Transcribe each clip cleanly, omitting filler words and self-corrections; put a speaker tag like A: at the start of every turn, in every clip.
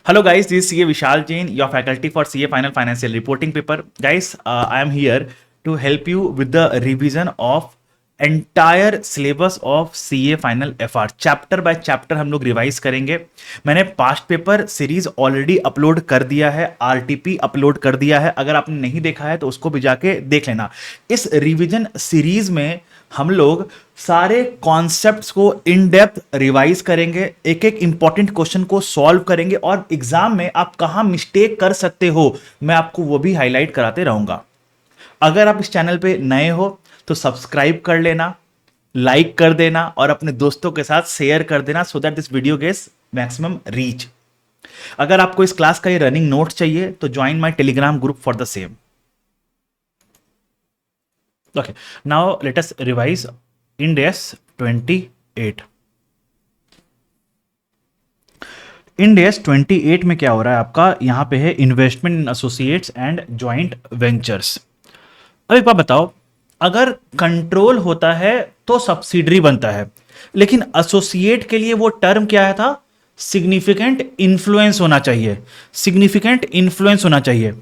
A: Hello guys, this is CA Vishal Jain, your faculty for CA Final Financial Reporting paper. Guys, I am here to help you with the revision of entire syllabus of CA Final FR. Chapter by chapter हम लोग revise करेंगे. मैंने past paper series already upload कर दिया है, RTP upload कर दिया है. अगर आपने नहीं देखा है तो उसको भी जाके देख लेना. इस रिवीजन सीरीज में हम लोग सारे कॉन्सेप्ट्स को इन डेप्थ रिवाइज करेंगे, एक एक इंपॉर्टेंट क्वेश्चन को सॉल्व करेंगे और एग्जाम में आप कहां मिस्टेक कर सकते हो मैं आपको वो भी हाईलाइट कराते रहूंगा. अगर आप इस चैनल पे नए हो तो सब्सक्राइब कर लेना, लाइक कर देना और अपने दोस्तों के साथ शेयर कर देना so that this video gets maximum reach. अगर आपको इस क्लास का ये रनिंग नोट चाहिए तो join my Telegram group for the same. Okay, now let us revise Ind AS 28. Ind AS 28 में क्या हो रहा है आपका, यहां पे है investment in associates and joint ventures. अब एक बात बताओ, अगर कंट्रोल होता है तो सब्सिडरी बनता है, लेकिन एसोसिएट के लिए वो टर्म क्या था, सिग्निफिकेंट इन्फ्लुएंस होना चाहिए. सिग्निफिकेंट इन्फ्लुएंस होना चाहिए.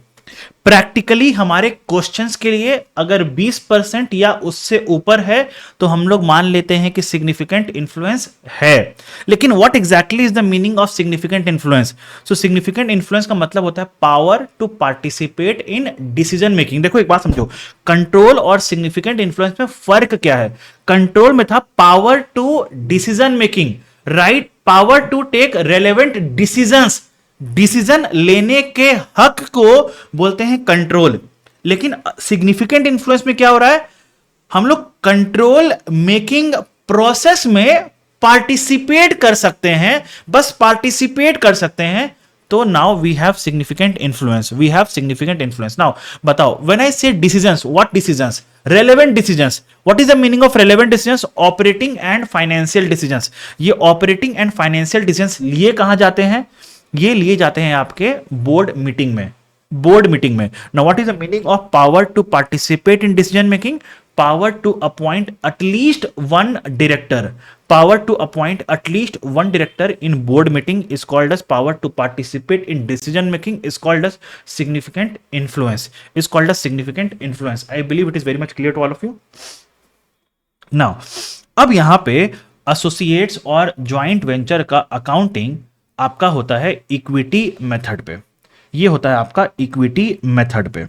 A: प्रैक्टिकली हमारे क्वेश्चंस के लिए अगर 20% या उससे ऊपर है तो हम लोग मान लेते हैं कि सिग्निफिकेंट इन्फ्लुएंस है. लेकिन what exactly is the meaning of significant influence? So significant influence का मतलब होता है power to participate in decision making. देखो एक बात समझो, कंट्रोल और सिग्निफिकेंट इन्फ्लुएंस में फर्क क्या है. कंट्रोल में था power to decision making, right, power to take relevant decisions, decision लेने के हक को बोलते हैं कंट्रोल. लेकिन सिग्निफिकेंट इन्फ्लुएंस में क्या हो रहा है, हम लोग कंट्रोल मेकिंग प्रोसेस में पार्टिसिपेट कर सकते हैं, बस पार्टिसिपेट कर सकते हैं. तो now we have significant influence, we have significant influence. Now बताओ, when I say decisions, what decisions? Relevant decisions. What is the meaning of relevant decisions? Operating and financial decisions. ये ऑपरेटिंग एंड फाइनेंशियल डिसीजंस लिए कहां जाते हैं? ये लिए जाते हैं आपके बोर्ड मीटिंग में. बोर्ड मीटिंग में. Now what is the meaning of power to participate in decision making? Power to appoint at least one director. Power to appoint at least one director in board meeting is called as power to participate in decision making is called as significant influence. Is called as significant influence. I believe it is very much clear to all of you. Now अब यहां पे associates और joint venture का accounting आपका होता है equity method पे. ये होता है आपका इक्विटी मेथड पे,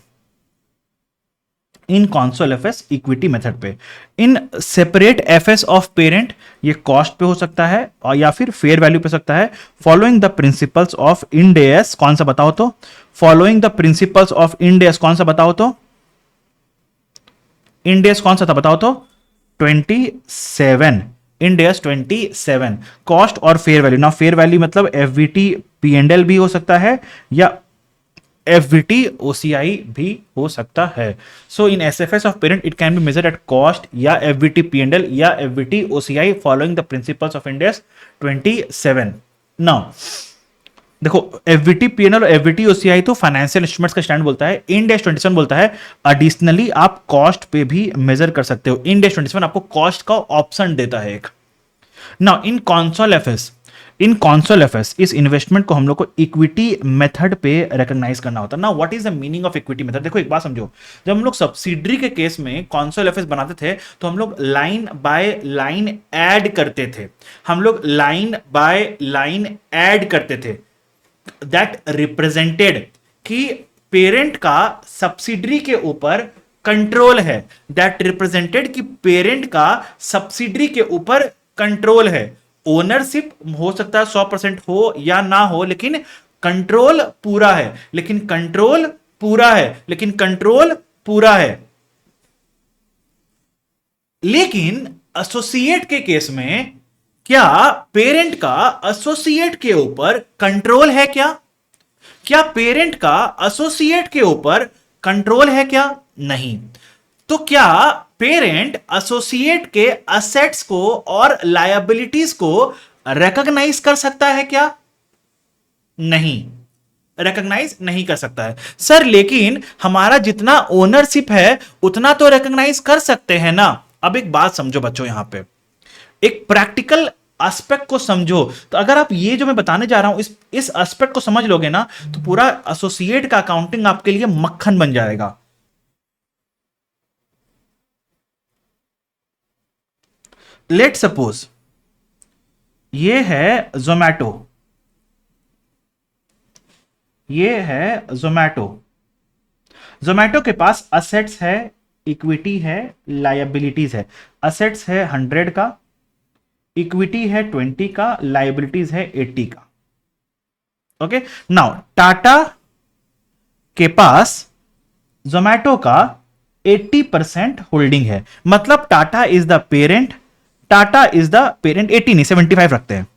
A: इन कॉन्सोल एफएस इक्विटी मेथड पे. In separate FS of parent ये कॉस्ट पे हो सकता है और या फिर फेयर वैल्यू पे सकता है. Following the principles of Ind S, कौन सा बताओ तो? Following the principles of Ind S कौन सा बताओ तो? इंड एस कौन सा था बताओ तो? 27. End AS 27. कॉस्ट और फेयर वैल्यू. ना फेयर वैल्यू मतलब एफवीटी पीएनएल भी हो सकता है या एफवीटी ओसीआई भी हो सकता है. So in SFS of parent it can be measured at cost या एफवीटी पीएनएल या FVT OCI following the principles of Ind AS 27. Now देखो, एफवीटी पीएनएल और एफवीटी ओसीआई तो फाइनेंशियल इंस्ट्रूमेंट्स का स्टैंड बोलता है. इंड एस 27 बोलता है एडिशनली आप कॉस्ट पे भी मेजर कर सकते हो. इंड एस 27 आपको कॉस्ट का ऑप्शन देता है एक. Now in console FS, in console FS इस इन्वेस्टमेंट को हम लोग को इक्विटी मेथड पे रिकॉग्नाइज करना होता है. Now what is the meaning of equity method? देखो एक बात समझो, जब हम लोग सब्सिडरी के केस में कॉन्सोल एफएस बनाते थे तो हम लोग लाइन बाय लाइन ऐड करते थे. हम लोग लाइन बाय लाइन ऐड करते थे. दैट रिप्रेजेंटेड कि पेरेंट का सब्सिडरी के ऊपर कंट्रोल है. दैट रिप्रेजेंटेड कि पेरेंट का सब्सिडरी के ऊपर कंट्रोल है. ओनरशिप हो सकता है 100% हो या ना हो, लेकिन कंट्रोल पूरा है. लेकिन कंट्रोल पूरा है. लेकिन कंट्रोल पूरा है. लेकिन एसोसिएट के केस में क्या पेरेंट का एसोसिएट के ऊपर कंट्रोल है क्या? क्या पेरेंट का एसोसिएट के ऊपर कंट्रोल है क्या? नहीं. तो क्या पेरेंट एसोसिएट के असेट्स को और लायबिलिटीज को रिकॉग्नाइज कर सकता है क्या? नहीं, रिकॉग्नाइज नहीं कर सकता है. सर लेकिन हमारा जितना ओनरशिप है उतना तो रिकॉग्नाइज कर सकते हैं ना. अब एक बात समझो बच्चों, यहां पे एक प्रैक्टिकल एस्पेक्ट को समझो। तो अगर आप ये जो मैं बताने जा रहा हूं इस एस्पेक्ट को समझ लोगे ना, तो पूरा एसोसिएट का अकाउंटिंग आपके लिए मक्खन बन जाएगा। लेट सपोज ये है जोमैटो, ये है जोमैटो। जोमैटो के पास असेट्स है, इक्विटी है, लायबिलिटीज है। असेट्स है 100 का, इक्विटी है 20 का, लायबिलिटीज है 80 का। ओके, नाउ टाटा के पास जोमैटो का 80% होल्डिंग है, मतलब Tata is the parent. Tata is the parent, 80 नहीं 75 रखते हैं,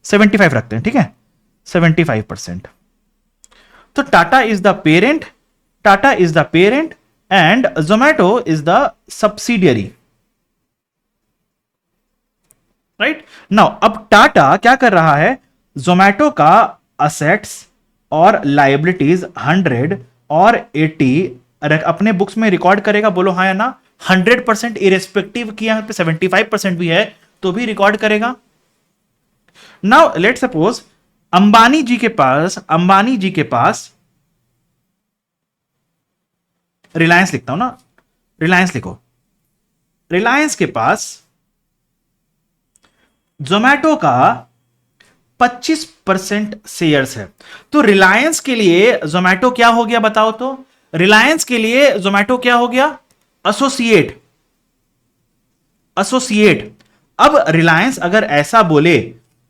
A: 75 रखते हैं, ठीक है, 75%। तो Tata is the parent, Tata is the parent and Zomato is the subsidiary, right. Now अब टाटा क्या कर रहा है, जोमैटो का असेट्स और लायबिलिटीज 100 और 80 अपने बुक्स में रिकॉर्ड करेगा, बोलो हाँ या ना। 100% इरेस्पेक्टिव की यहां पे 75% भी है तो भी रिकॉर्ड करेगा। नाउ लेट सपोज अंबानी जी के पास, अंबानी जी के पास रिलायंस लिखता हूं ना, रिलायंस लिखो, रिलायंस के पास जोमैटो का 25% शेयर्स है। तो रिलायंस के लिए जोमैटो क्या हो गया बताओ तो, रिलायंस के लिए जोमैटो क्या हो गया, एसोसिएट, एसोसिएट। अब रिलायंस अगर ऐसा बोले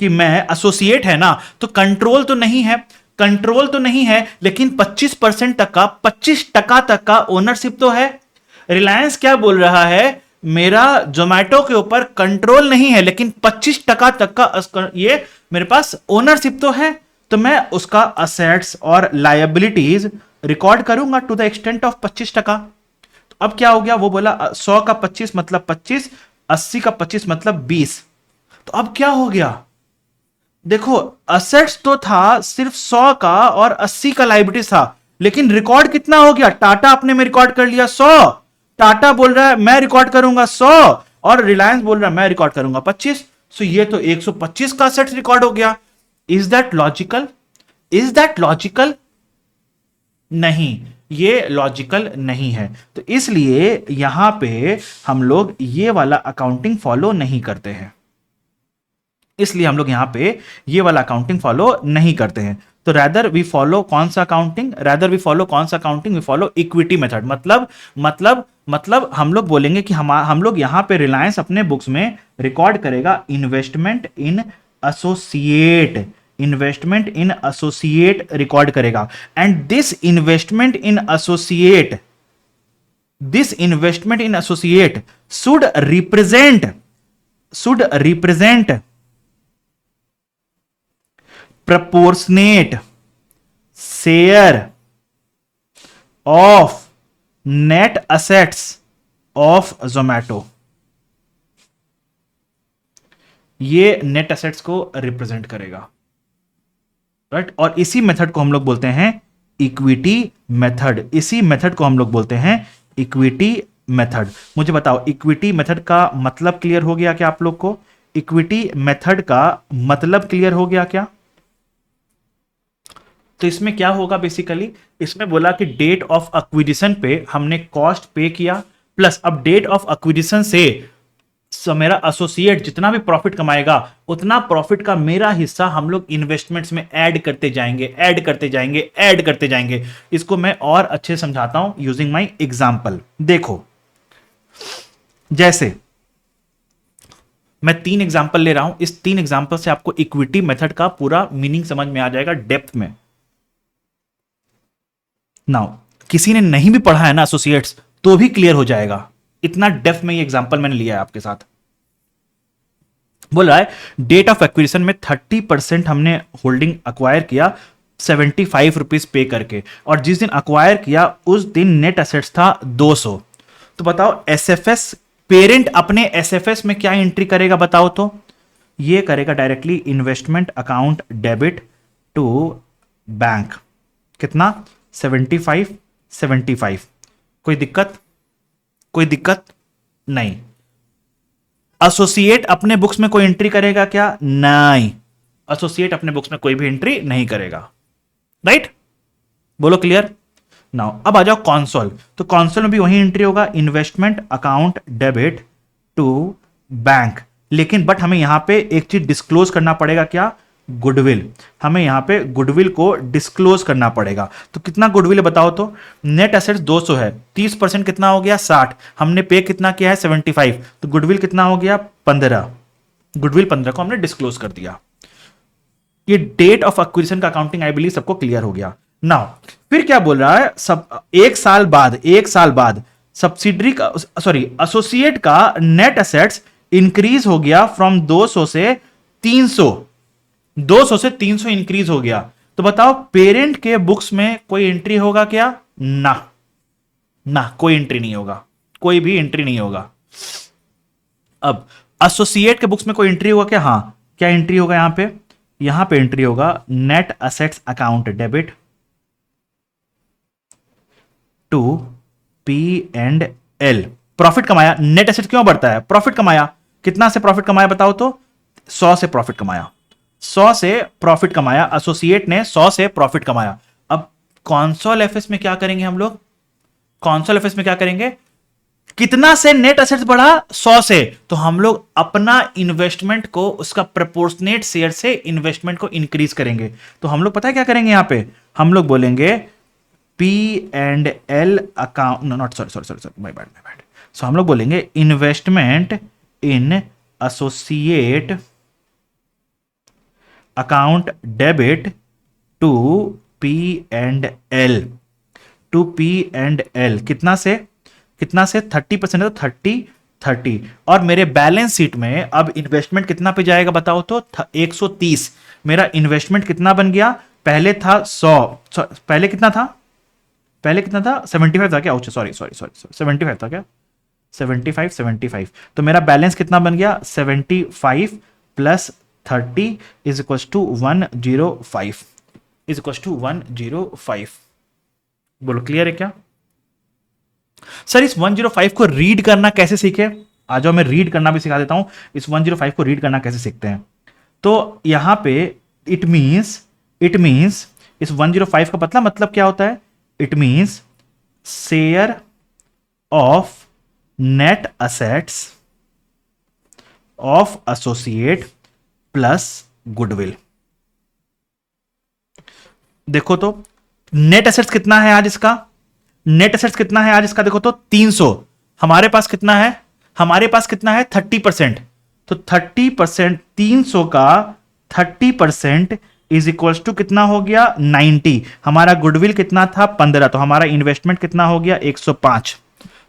A: कि मैं एसोसिएट है ना, तो कंट्रोल तो नहीं है, कंट्रोल तो नहीं है, लेकिन 25% तक का, 25% तक का ओनरशिप तो है। रिलायंस क्या बोल रहा है, मेरा जोमैटो के ऊपर कंट्रोल नहीं है, लेकिन 25% तक का ये मेरे पास ओनरशिप तो है, तो मैं उसका असेट्स और लायबिलिटीज रिकॉर्ड करूंगा टू द एक्सटेंट ऑफ 25%। तो अब क्या हो गया, वो बोला 100 का 25 मतलब 25, 80 का 25 मतलब 20। तो अब क्या हो गया, देखो असेट्स तो था सिर्फ 100 का और 80 का लायबिलिटीज था, लेकिन रिकॉर्ड कितना हो गया, टाटा अपने में रिकॉर्ड कर लिया 100, टाटा बोल रहा है मैं रिकॉर्ड करूंगा 100 और रिलायंस बोल रहा है मैं रिकॉर्ड करूंगा 25। सो ये तो 125 का असेट्स रिकॉर्ड हो गया। Is that logical, is that logical, नहीं, ये लॉजिकल नहीं है। तो इसलिए यहां पे हम लोग ये वाला अकाउंटिंग फॉलो नहीं करते हैं, इसलिए हम लोग यहां पे ये वाला अकाउंटिंग फॉलो नहीं करते हैं। तो रैदर वी फॉलो कौन सा अकाउंटिंग, रैदर वी फॉलो कौन सा accounting, we follow equity method. मतलब हम लोग बोलेंगे कि हम लोग यहां पे रिलायंस अपने बुक्स में रिकॉर्ड करेगा investment in associate, investment in associate record करेगा। And this investment in associate, this investment in associate should represent, should represent proportionate share of net assets of Zomato। ये नेट एसेट्स को represent करेगा, right. और इसी method को हम लोग बोलते हैं इक्विटी मेथड, इसी मेथड को हम लोग बोलते हैं इक्विटी मेथड। मुझे बताओ इक्विटी मेथड का मतलब क्लियर हो गया क्या आप लोग को, इक्विटी मेथड का मतलब क्लियर हो गया क्या। तो इसमें क्या होगा बेसिकली, इसमें बोला कि डेट ऑफ एक्विजिशन पे हमने कॉस्ट पे किया, प्लस अब डेट ऑफ एक्विजिशन से मेरा एसोसिएट जितना भी प्रॉफिट कमाएगा उतना प्रॉफिट का मेरा हिस्सा हम लोग इन्वेस्टमेंट्स में ऐड करते जाएंगे, ऐड करते जाएंगे, ऐड करते जाएंगे। इसको मैं और अच्छे से समझाता हूं यूजिंग माय एग्जांपल। देखो जैसे मैं 3 एग्जांपल ले रहा हूं, इस 3 एग्जांपल से आपको इक्विटी मेथड का पूरा मीनिंग समझ में आ जाएगा डेप्थ में। नाउ किसी ने नहीं भी पढ़ा है ना एसोसिएट्स तो भी क्लियर हो जाएगा, इतना डेप्थ में ये एग्जांपल मैंने लिया है आपके साथ। बोल रहा है डेट ऑफ एक्विजिशन में 30% हमने होल्डिंग अक्वायर किया 75 रुपीज पे करके, और जिस दिन अक्वायर किया उस दिन नेट एसेट्स था 200। तो बताओ एसएफएस पेरेंट अपने एसएफएस में क्या एंट्री करेगा बताओ तो, ये करेगा directly investment account debit to bank, कितना 75 75। कोई दिक्कत, कोई दिक्कत नहीं। एसोसिएट अपने बुक्स में कोई एंट्री करेगा क्या? नहीं, एसोसिएट अपने बुक्स में कोई भी एंट्री नहीं करेगा। राइट, बोलो क्लियर। नाउ अब आ जाओ कॉन्सोल। तो कॉन्सोल में भी वही एंट्री होगा, investment account debit to bank. लेकिन बट हमें यहां पे एक चीज डिस्क्लोज करना पड़ेगा, क्या? गुडविल। हमें यहां पे गुडविल को डिस्क्लोज करना पड़ेगा। तो कितना गुडविल है बताओ तो? नेट एसेट्स 200 है, 30% कितना हो गया? 60। हमने पे कितना किया है? 75। तो गुडविल कितना हो गया? 15। गुडविल 15 को हमने डिस्क्लोज कर दिया। ये डेट ऑफ एक्विजिशन का अकाउंटिंग आई बिलीव सबको क्लियर हो गया। नाउ फिर क्या बोल रहा है? सब एक साल बाद सब्सिडरी का, सॉरी, एसोसिएट का नेट एसेट्स इंक्रीज हो गया फ्रॉम 200 से 300, 200 से 300 इंक्रीज हो गया। तो बताओ पेरेंट के बुक्स में कोई एंट्री होगा क्या? ना, ना कोई एंट्री नहीं होगा, कोई भी एंट्री नहीं होगा। अब एसोसिएट के बुक्स में कोई एंट्री होगा क्या? हां, क्या एंट्री होगा यहां पे एंट्री होगा net assets account debit to P and L. Profit कमाया, नेट एसेट क्यों बढ़ता है? प्रॉफिट कमाया। कितना से प्रॉफिट कमाया बताओ तो? 100 से प्रॉफिट कमाया, 100 से प्रॉफिट कमाया, एसोसिएट ने 100 से प्रॉफिट कमाया। अब कॉन्सोल एफएस में क्या करेंगे हम लोग? कॉन्सोल एफएस में क्या करेंगे? कितना से नेट एसेट्स बढ़ा? 100 से। तो हम लोग अपना इन्वेस्टमेंट को उसका प्रोपोर्शनेट शेयर से इन्वेस्टमेंट को इंक्रीज करेंगे। तो हम लोग पता है क्या करेंगे यहां पे? हम लोग बोलेंगे P and L account, not, sorry, my bad. So हम लोग बोलेंगे investment in associate account debit to P and L, to P and L. कितना से? कितना से? 30% है तो 30। और मेरे बैलेंस शीट में अब इन्वेस्टमेंट कितना पे जाएगा बताओ तो? 130। मेरा इन्वेस्टमेंट कितना बन गया? पहले था 100, पहले कितना था? पहले कितना था? 75 था क्या? सॉरी 75 था क्या? 75। तो मेरा बैलेंस कितना बन गया? 75 plus 30 is equal to 105, is equal to 105। बोलो क्लियर है क्या? सर इस 105 को रीड करना कैसे सीखे? आ जाओ मैं रीड करना भी सिखा देता हूं। इस 105 को रीड करना कैसे सीखते हैं? तो यहां पे इट मींस इस 105 का मतलब क्या होता है? It means share of net assets of associate plus goodwill. देखो तो नेट एसेट्स कितना है आज इसका? नेट एसेट्स कितना है आज इसका? देखो तो 300। हमारे पास कितना है? हमारे पास कितना है? 30%। तो 30%, 300 का 30% इज इक्वल टू कितना हो गया? 90। हमारा गुडविल कितना था? 15। तो हमारा इन्वेस्टमेंट कितना हो गया? 105।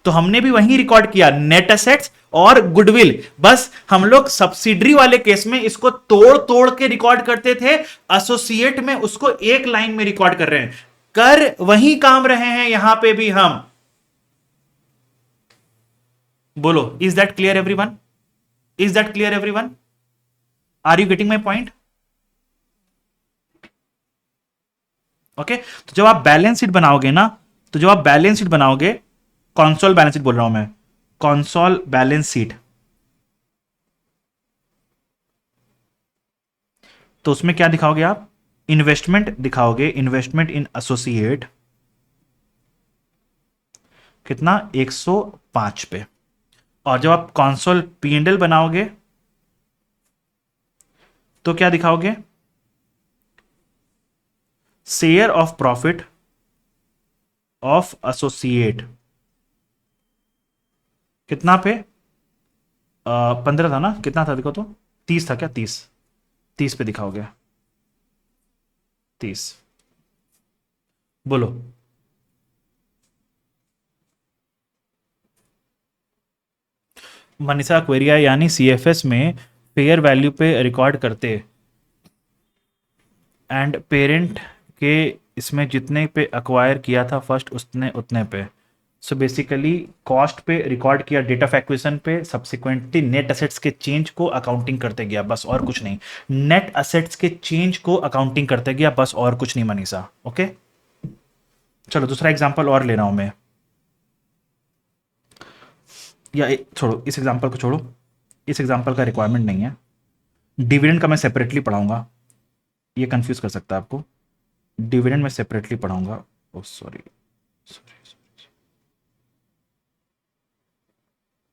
A: तो हमने भी वही रिकॉर्ड किया, नेट एसेट्स और गुडविल। बस हम लोग सब्सिडरी वाले केस में इसको तोड़ तोड़ के रिकॉर्ड करते थे, एसोसिएट में उसको एक लाइन में रिकॉर्ड कर रहे हैं। कर वही काम रहे हैं यहां पे भी हम। बोलो is that clear everyone? Is that clear everyone? Are you getting my point? Okay. तो जब आप बैलेंस शीट बनाओगे ना, तो जब आप बैलेंस शीट बनाओगे, कॉन्सोल बैलेंस शीट बोल रहा हूं मैं, कॉन्सोल बैलेंस शीट, तो उसमें क्या दिखाओगे आप? इन्वेस्टमेंट दिखाओगे, इन्वेस्टमेंट इन एसोसिएट कितना? 105 पे। और जब आप कॉन्सोल पी&एल बनाओगे तो क्या दिखाओगे? Share of profit of associate कितना पे? 15 था ना? कितना था देखो तो? 30 था क्या? 30 पे दिखाओगे, 30। बोलो मनीषा क्वेरिया, यानी सीएफएस में फेयर वैल्यू पे रिकॉर्ड करते एंड पेरेंट के इसमें जितने पे अक्वायर किया था फर्स्ट उतने उतने पे। सो बेसिकली कॉस्ट पे रिकॉर्ड किया, डेट ऑफ एक्विजिशन पे, सब्सिक्वेंटली नेट असेट्स के चेंज को अकाउंटिंग करते गया, बस और कुछ नहीं। नेट असेट्स के चेंज को अकाउंटिंग करते गया, बस और कुछ नहीं मनीषा। ओके चलो दूसरा एग्जांपल और ले रहा हूं मैं, या छोड़ो इस एग्जांपल को छोड़ो, इस एग्जाम्पल का रिक्वायरमेंट नहीं है। डिविडेंड का मैं सेपरेटली पढ़ाऊंगा, ये कंफ्यूज कर सकता है आपको। डिविडेंड में सेपरेटली पढ़ाऊंगा। ओ सॉरी सॉरी,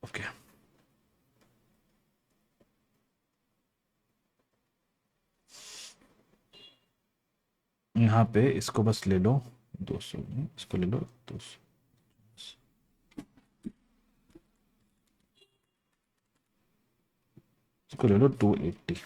A: ओके। यहाँ पे इसको बस ले लो 200, इसको ले लो 200, इसको ले लो 280।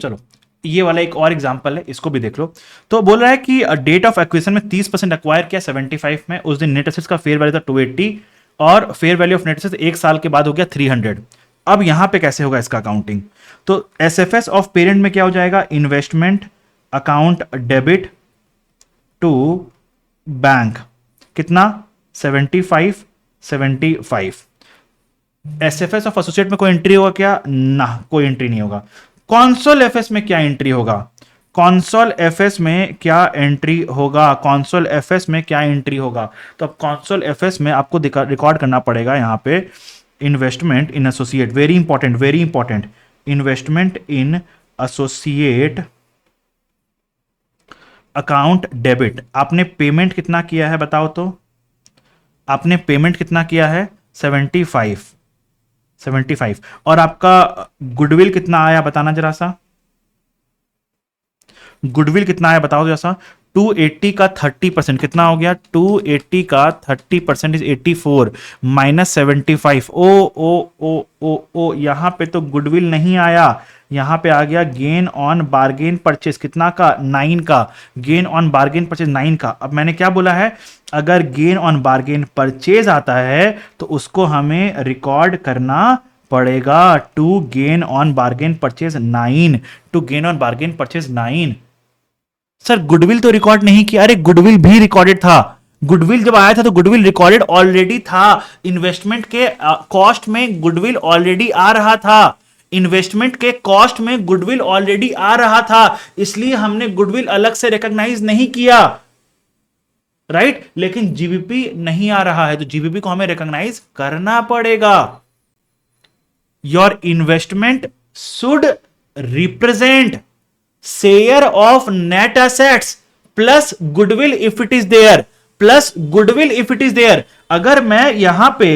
A: चलो ये वाला एक और एग्जांपल है, इसको भी देख लो। तो बोल रहा है कि डेट ऑफ एक्विजिशन में 30% एक्वायर किया 75 में, उस दिन नेट एसेट्स का फेयर वैल्यू था 280 और fair value of net assets एक साल के बाद हो गया 300। अब यहां पे कैसे होगा इसका अकाउंटिंग? तो एसएफएस ऑफ पेरेंट में क्या हो जाएगा? Investment account debit to bank, कितना? 75 75। एसएफएस ऑफ एसोसिएट में कोई एंट्री होगा क्या? ना, कोई एंट्री नहीं होगा। कॉन्सोल एफएस में क्या एंट्री होगा? कॉन्सोल एफएस में क्या एंट्री होगा? कॉन्सोल एफएस में क्या एंट्री होगा? तो अब कॉन्सोल एफएस में आपको रिकॉर्ड करना पड़ेगा यहां पे investment in associate, very important very important, investment in associate account debit. आपने पेमेंट कितना किया है बताओ तो? आपने पेमेंट कितना किया है? 75 75। और आपका गुडविल कितना आया बताना जरा सा, गुडविल कितना आया बताओ जरा सा। 280 का 30% कितना हो गया? 280 का 30% इज 84 माइनस 75। ओ ओ ओ ओ ओ, यहां पे तो गुडविल नहीं आया, यहां पे आ गया गेन ऑन बार्गेन परचेज, कितना का? 9 का। गेन ऑन बार्गेन परचेज 9 का। अब मैंने क्या बोला है? अगर गेन ऑन बार्गेन परचेज आता है तो उसको हमें रिकॉर्ड करना पड़ेगा to gain on bargain purchase 9, to gain on bargain purchase 9। Sir goodwill तो रिकॉर्ड नहीं किया। अरे गुडविल भी रिकॉर्डेड था, गुडविल जब आया था तो गुडविल रिकॉर्डेड ऑलरेडी था। इन्वेस्टमेंट के कॉस्ट में गुडविल ऑलरेडी आ रहा था, इन्वेस्टमेंट के कॉस्ट में गुडविल ऑलरेडी आ रहा था, इसलिए हमने गुडविल अलग से रिकॉग्नाइज नहीं किया, राइट। लेकिन जीबीपी नहीं आ रहा है तो जीबीपी को हमें रिकॉग्नाइज करना पड़ेगा। Your investment should represent share of net assets plus goodwill if it is there, plus goodwill if it is there. अगर मैं यहां पे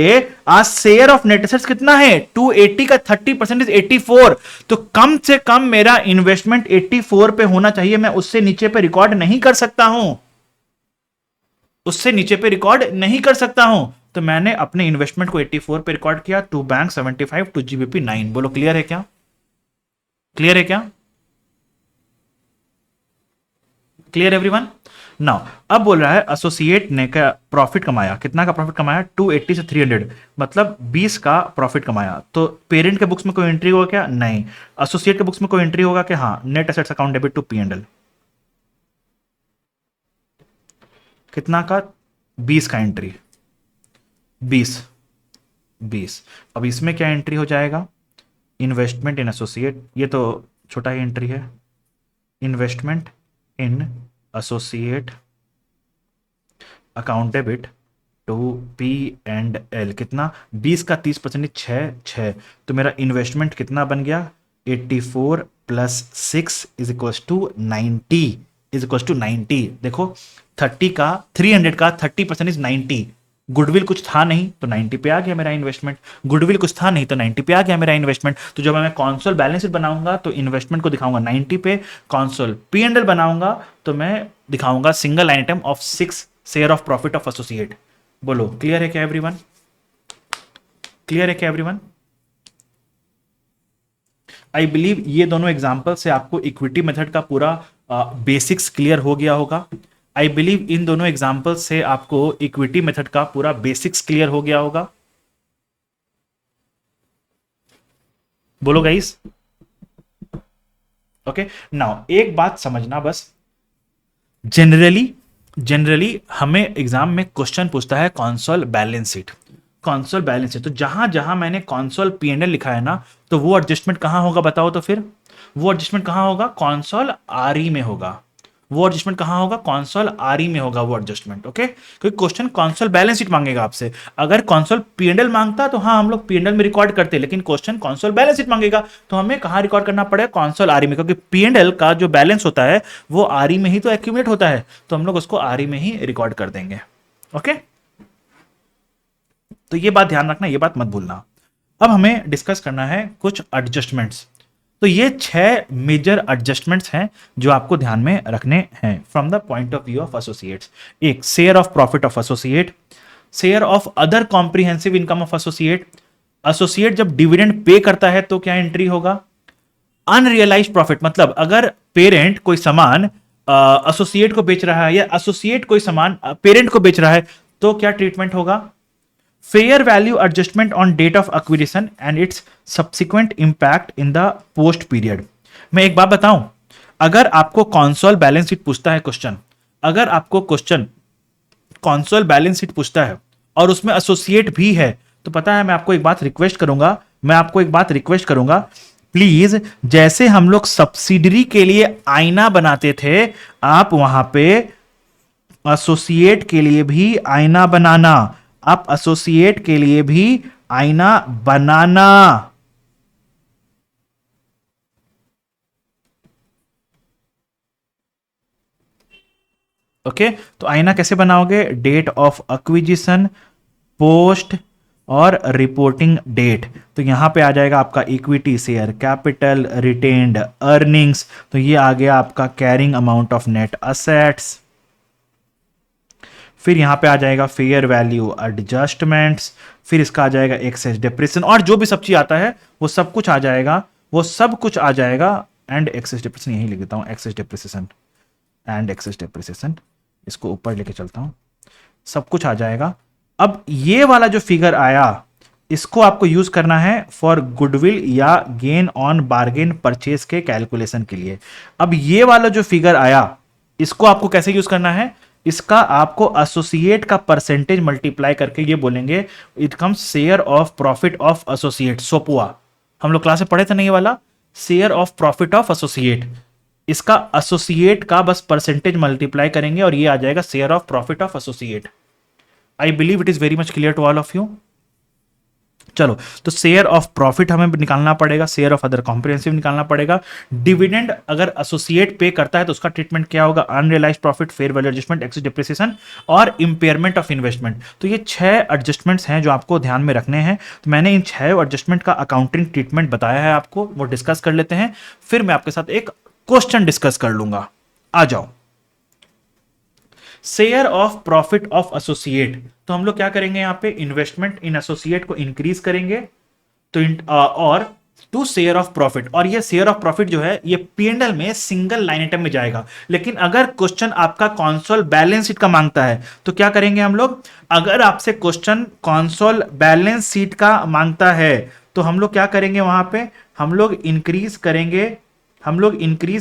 A: आज शेयर ऑफ नेट एसेट्स कितना है? 280 का 30% इज 84, तो कम से कम मेरा इन्वेस्टमेंट 84 पे होना चाहिए। मैं उससे नीचे पे रिकॉर्ड नहीं कर सकता हूं, उससे नीचे पे रिकॉर्ड नहीं कर सकता हूं। तो मैंने अपने इन्वेस्टमेंट को 84 पे रिकॉर्ड किया, टू बैंक 75, टू जीबीपी 9। बोलो क्लियर है क्या? क्लियर है क्या? Clear everyone? नाउ अब बोल रहा है एसोसिएट ने का प्रॉफिट कमाया, कितना का प्रॉफिट कमाया? 280 से 300, मतलब 20 का प्रॉफिट कमाया। तो पेरेंट के बुक्स में कोई एंट्री होगा क्या? नहीं। एसोसिएट के बुक्स में कोई एंट्री होगा क्या? हाँ, net assets account debit to PNL, कितना का? 20 का एंट्री, 20 20। अब इसमें क्या एंट्री हो जाएगा? इन्वेस्टमेंट इन एसोसिएट, ये तो छोटा ही एंट्री है, investment in associate account debit to P and L, कितना? 20 का 30% 6 6, तो मेरा इन्वेस्टमेंट कितना बन गया? 84 plus 6 is equal to 90, is equal to 90। देखो 30 का 300 का 30% इज 90। गुडविल कुछ था नहीं तो 90 पे आ गया मेरा इन्वेस्टमेंट, गुडविल कुछ था नहीं तो 90 पे आ गया मेरा इन्वेस्टमेंट। तो जब मैं कॉन्सोल बैलेंस शीट बनाऊंगा तो इन्वेस्टमेंट को दिखाऊंगा 90 पे, कॉन्सोल पी एंड एल बनाऊंगा तो मैं दिखाऊंगा single item of 6 share of profit of associate. बोलो क्लियर है क्या एवरीवन? क्लियर है क्या एवरीवन? आई बिलीव ये दोनों एग्जांपल से आपको इक्विटी मेथड का पूरा बेसिक्स क्लियर हो गया होगा। आई बिलीव इन दोनों एग्जाम्पल से आपको इक्विटी मेथड का पूरा बेसिक्स क्लियर हो गया होगा। बोलो गाइस। ओके, नाउ एक बात समझना बस, जनरली हमें एग्जाम में क्वेश्चन पूछता है console balance sheet, console balance sheet. तो जहां जहां मैंने कॉन्सोल पीएनएल लिखा है ना, तो वो एडजस्टमेंट कहां होगा बताओ तो? फिर वो एडजस्टमेंट कहां होगा? कॉन्सोल आरई में होगा। वो एडजस्टमेंट कहां होगा, कॉन्सोल आरई में होगा वो एडजस्टमेंट। ओके, क्योंकि क्वेश्चन कॉन्सोल बैलेंस शीट मांगेगा आपसे। अगर कॉन्सोल पीएनएल मांगता तो हाँ हम लोग पीएनएल में रिकॉर्ड करते, लेकिन क्वेश्चन कॉन्सोल बैलेंस शीट मांगेगा तो हमें कहां रिकॉर्ड करना पड़ेगा, कॉन्सोल आरई में, क्योंकि पीएनएल का जो बैलेंस होता है वो आरई में ही तो एक्यूमुलेट होता है, तो हम लोग उसको आरई में ही रिकॉर्ड कर देंगे। ओके, तो ये बात ध्यान रखना, ये बात मत भूलना। अब हमें डिस्कस करना है कुछ एडजस्टमेंट्स। तो ये 6 मेजर एडजस्टमेंट्स हैं जो आपको ध्यान में रखने हैं from the point of view of associates. एक, share of profit of associate, share of other comprehensive income of associate. Associate जब डिविडेंड पे करता है तो क्या एंट्री होगा, अनरियलाइज्ड प्रॉफिट, मतलब अगर पेरेंट कोई सामान एसोसिएट को बेच रहा है या एसोसिएट कोई सामान पेरेंट को बेच रहा है तो क्या ट्रीटमेंट होगा, fair value adjustment on date of acquisition and its subsequent impact in the post period. मैं एक बात बताऊं, अगर आपको कॉन्सोल बैलेंस शीट पूछता है क्वेश्चन, अगर आपको क्वेश्चन कॉन्सोल बैलेंस शीट पूछता है और उसमें एसोसिएट भी है, तो पता है मैं आपको एक बात रिक्वेस्ट करूंगा, प्लीज जैसे हम लोग सब्सिडरी के लिए आईना बनाते थे, आप वहां पे एसोसिएट के लिए भी आईना बनाना, आप एसोसिएट के लिए भी आईना बनाना। ओके, तो आईना कैसे बनाओगे, डेट ऑफ एक्विजिशन, पोस्ट और रिपोर्टिंग डेट। तो यहां पे आ जाएगा आपका equity, share capital, retained earnings, तो ये आ गया आपका carrying amount of net assets. फिर यहां पे आ जाएगा फेयर वैल्यू एडजस्टमेंट्स, फिर इसका आ जाएगा एक्सेस डिप्रेशन, और जो भी सब चीज आता है वो सब कुछ आ जाएगा, एंड एक्सेस डिप्रेशन यही लिख देता हूं, excess depreciation and excess depreciation, इसको ऊपर लेके चलता हूं, सब कुछ आ जाएगा। अब ये वाला जो फिगर आया इसको आपको यूज करना है फॉर गुडविल या गेन ऑन बार्गेन परचेज के कैलकुलेशन के लिए। अब ये वाला जो फिगर आया इसको आपको कैसे यूज करना है, इसका आपको एसोसिएट का परसेंटेज मल्टीप्लाई करके ये बोलेंगे it comes share of profit of associate. सोपुआ हम लोग क्लास में पढ़े थे ना, ये वाला share of profit of associate, इसका एसोसिएट का बस परसेंटेज मल्टीप्लाई करेंगे और ये आ जाएगा share of profit of associate. I believe it is very much clear to all of you. चलो, तो शेयर ऑफ प्रॉफिट हमें निकालना पड़ेगा, शेयर ऑफ अदर कॉम्प्रिहेंसिव निकालना पड़ेगा, डिविडेंड अगर एसोसिएट पे करता है तो उसका ट्रीटमेंट क्या होगा, unrealised profit, fair value adjustment, excess depreciation और इंपेयरमेंट ऑफ इन्वेस्टमेंट। तो ये 6 एडजस्टमेंट्स हैं जो आपको ध्यान में रखने हैं। तो मैंने इन 6 एडजस्टमेंट का अकाउंटिंग ट्रीटमेंट बताया है आपको, वो डिस्कस कर लेते हैं, फिर मैं आपके साथ एक क्वेश्चन डिस्कस कर लूंगा। आ जाओ, share of profit of associate, तो हम लोग क्या करेंगे, यहां पे इन्वेस्टमेंट इन एसोसिएट को इंक्रीज करेंगे, तो और टू शेयर ऑफ प्रॉफिट, और ये शेयर ऑफ प्रॉफिट जो है ये पीएनएल में सिंगल लाइन आइटम में जाएगा। लेकिन अगर क्वेश्चन आपका कॉन्सोल बैलेंस शीट का मांगता है तो क्या करेंगे हम लोग, अगर आपसे क्वेश्चन कॉन्सोल बैलेंस शीट का मांगता है तो हम लोग क्या करेंगे, वहां पे हम लोग इंक्रीज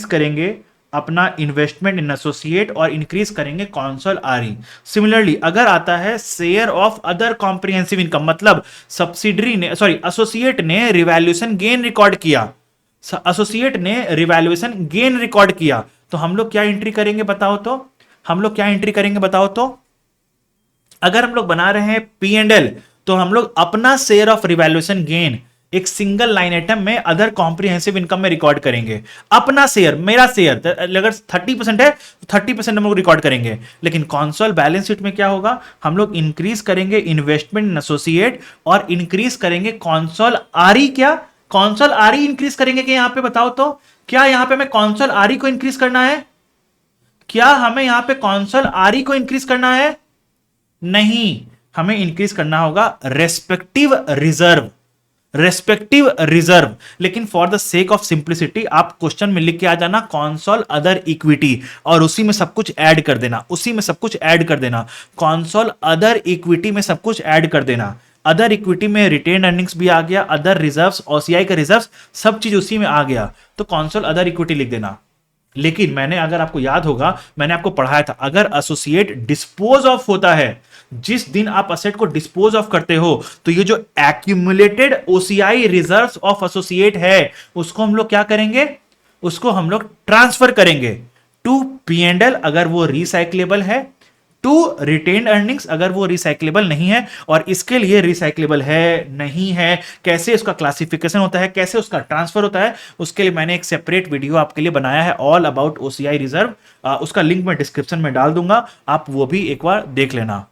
A: करेंगे अपना इन्वेस्टमेंट इन एसोसिएट और इंक्रीज करेंगे कॉन्सोल आरई। सिमिलरली अगर आता है share of other comprehensive income, मतलब सब्सिडरी ने एसोसिएट ने रिवैल्यूएशन गेन रिकॉर्ड किया, तो हम लोग क्या एंट्री करेंगे बताओ तो, अगर हम लोग बना रहे हैं P&L तो हम लोग अपना शेयर ऑफ रिवैल्यूएशन गेन एक सिंगल लाइन आइटम में अदर कॉम्प्रिहेंसिव इनकम में रिकॉर्ड करेंगे। अपना शेयर, मेरा शेयर अगर 30% है तो 30% हम लोग रिकॉर्ड करेंगे। लेकिन कॉन्सोल बैलेंस शीट में क्या होगा, हम लोग इंक्रीज करेंगे इन्वेस्टमेंट इन एसोसिएट और इंक्रीज करेंगे कॉन्सोल आरई। क्या कॉन्सोल आरई इंक्रीज करेंगे कि यहां पे बताओ तो, क्या यहां पे हमें कॉन्सोल आरई को इंक्रीज करना है, क्या हमें यहां पे कॉन्सोल आरई को इंक्रीज करना है, नहीं, हमें इंक्रीज करना होगा रेस्पेक्टिव रिजर्व। लेकिन for the sake of simplicity आप क्वेश्चन में लिख के आ जाना कॉन्सोल अदर इक्विटी और उसी में सब कुछ ऐड कर देना, कॉन्सोल अदर इक्विटी में सब कुछ ऐड कर देना। अदर इक्विटी में रिटेन अर्निंग्स भी आ गया, अदर रिजर्व्स, ओसीआई का रिजर्व्स, सब चीज उसी में आ गया, तो कॉन्सोल अदर इक्विटी लिख देना। लेकिन मैंने, अगर आपको याद होगा, मैंने आपको पढ़ाया था, अगर एसोसिएट डिस्पोज ऑफ होता है, जिस दिन आप असेट को डिस्पोज ऑफ करते हो, तो ये जो accumulated OCI reserves of associate है उसको हम लोग क्या करेंगे, उसको हम लोग ट्रांसफर करेंगे। टू पी एंड एल अगर वो रिसाइक्लेबल है, टू रिटेन अर्निंग्स अगर वो रिसाइक्लेबल नहीं है। और इसके लिए रिसाइक्लेबल है नहीं है, कैसे उसका क्लासिफिकेशन होता है, कैसे उसका ट्रांसफर होता है, उसके लिए मैंने एक सेपरेट वीडियो आपके लिए बनाया है, ऑल अबाउट ओसीआई रिजर्व। उसका लिंक मैं डिस्क्रिप्शन में डाल दूंगा, आप वो भी एक बार देख लेना।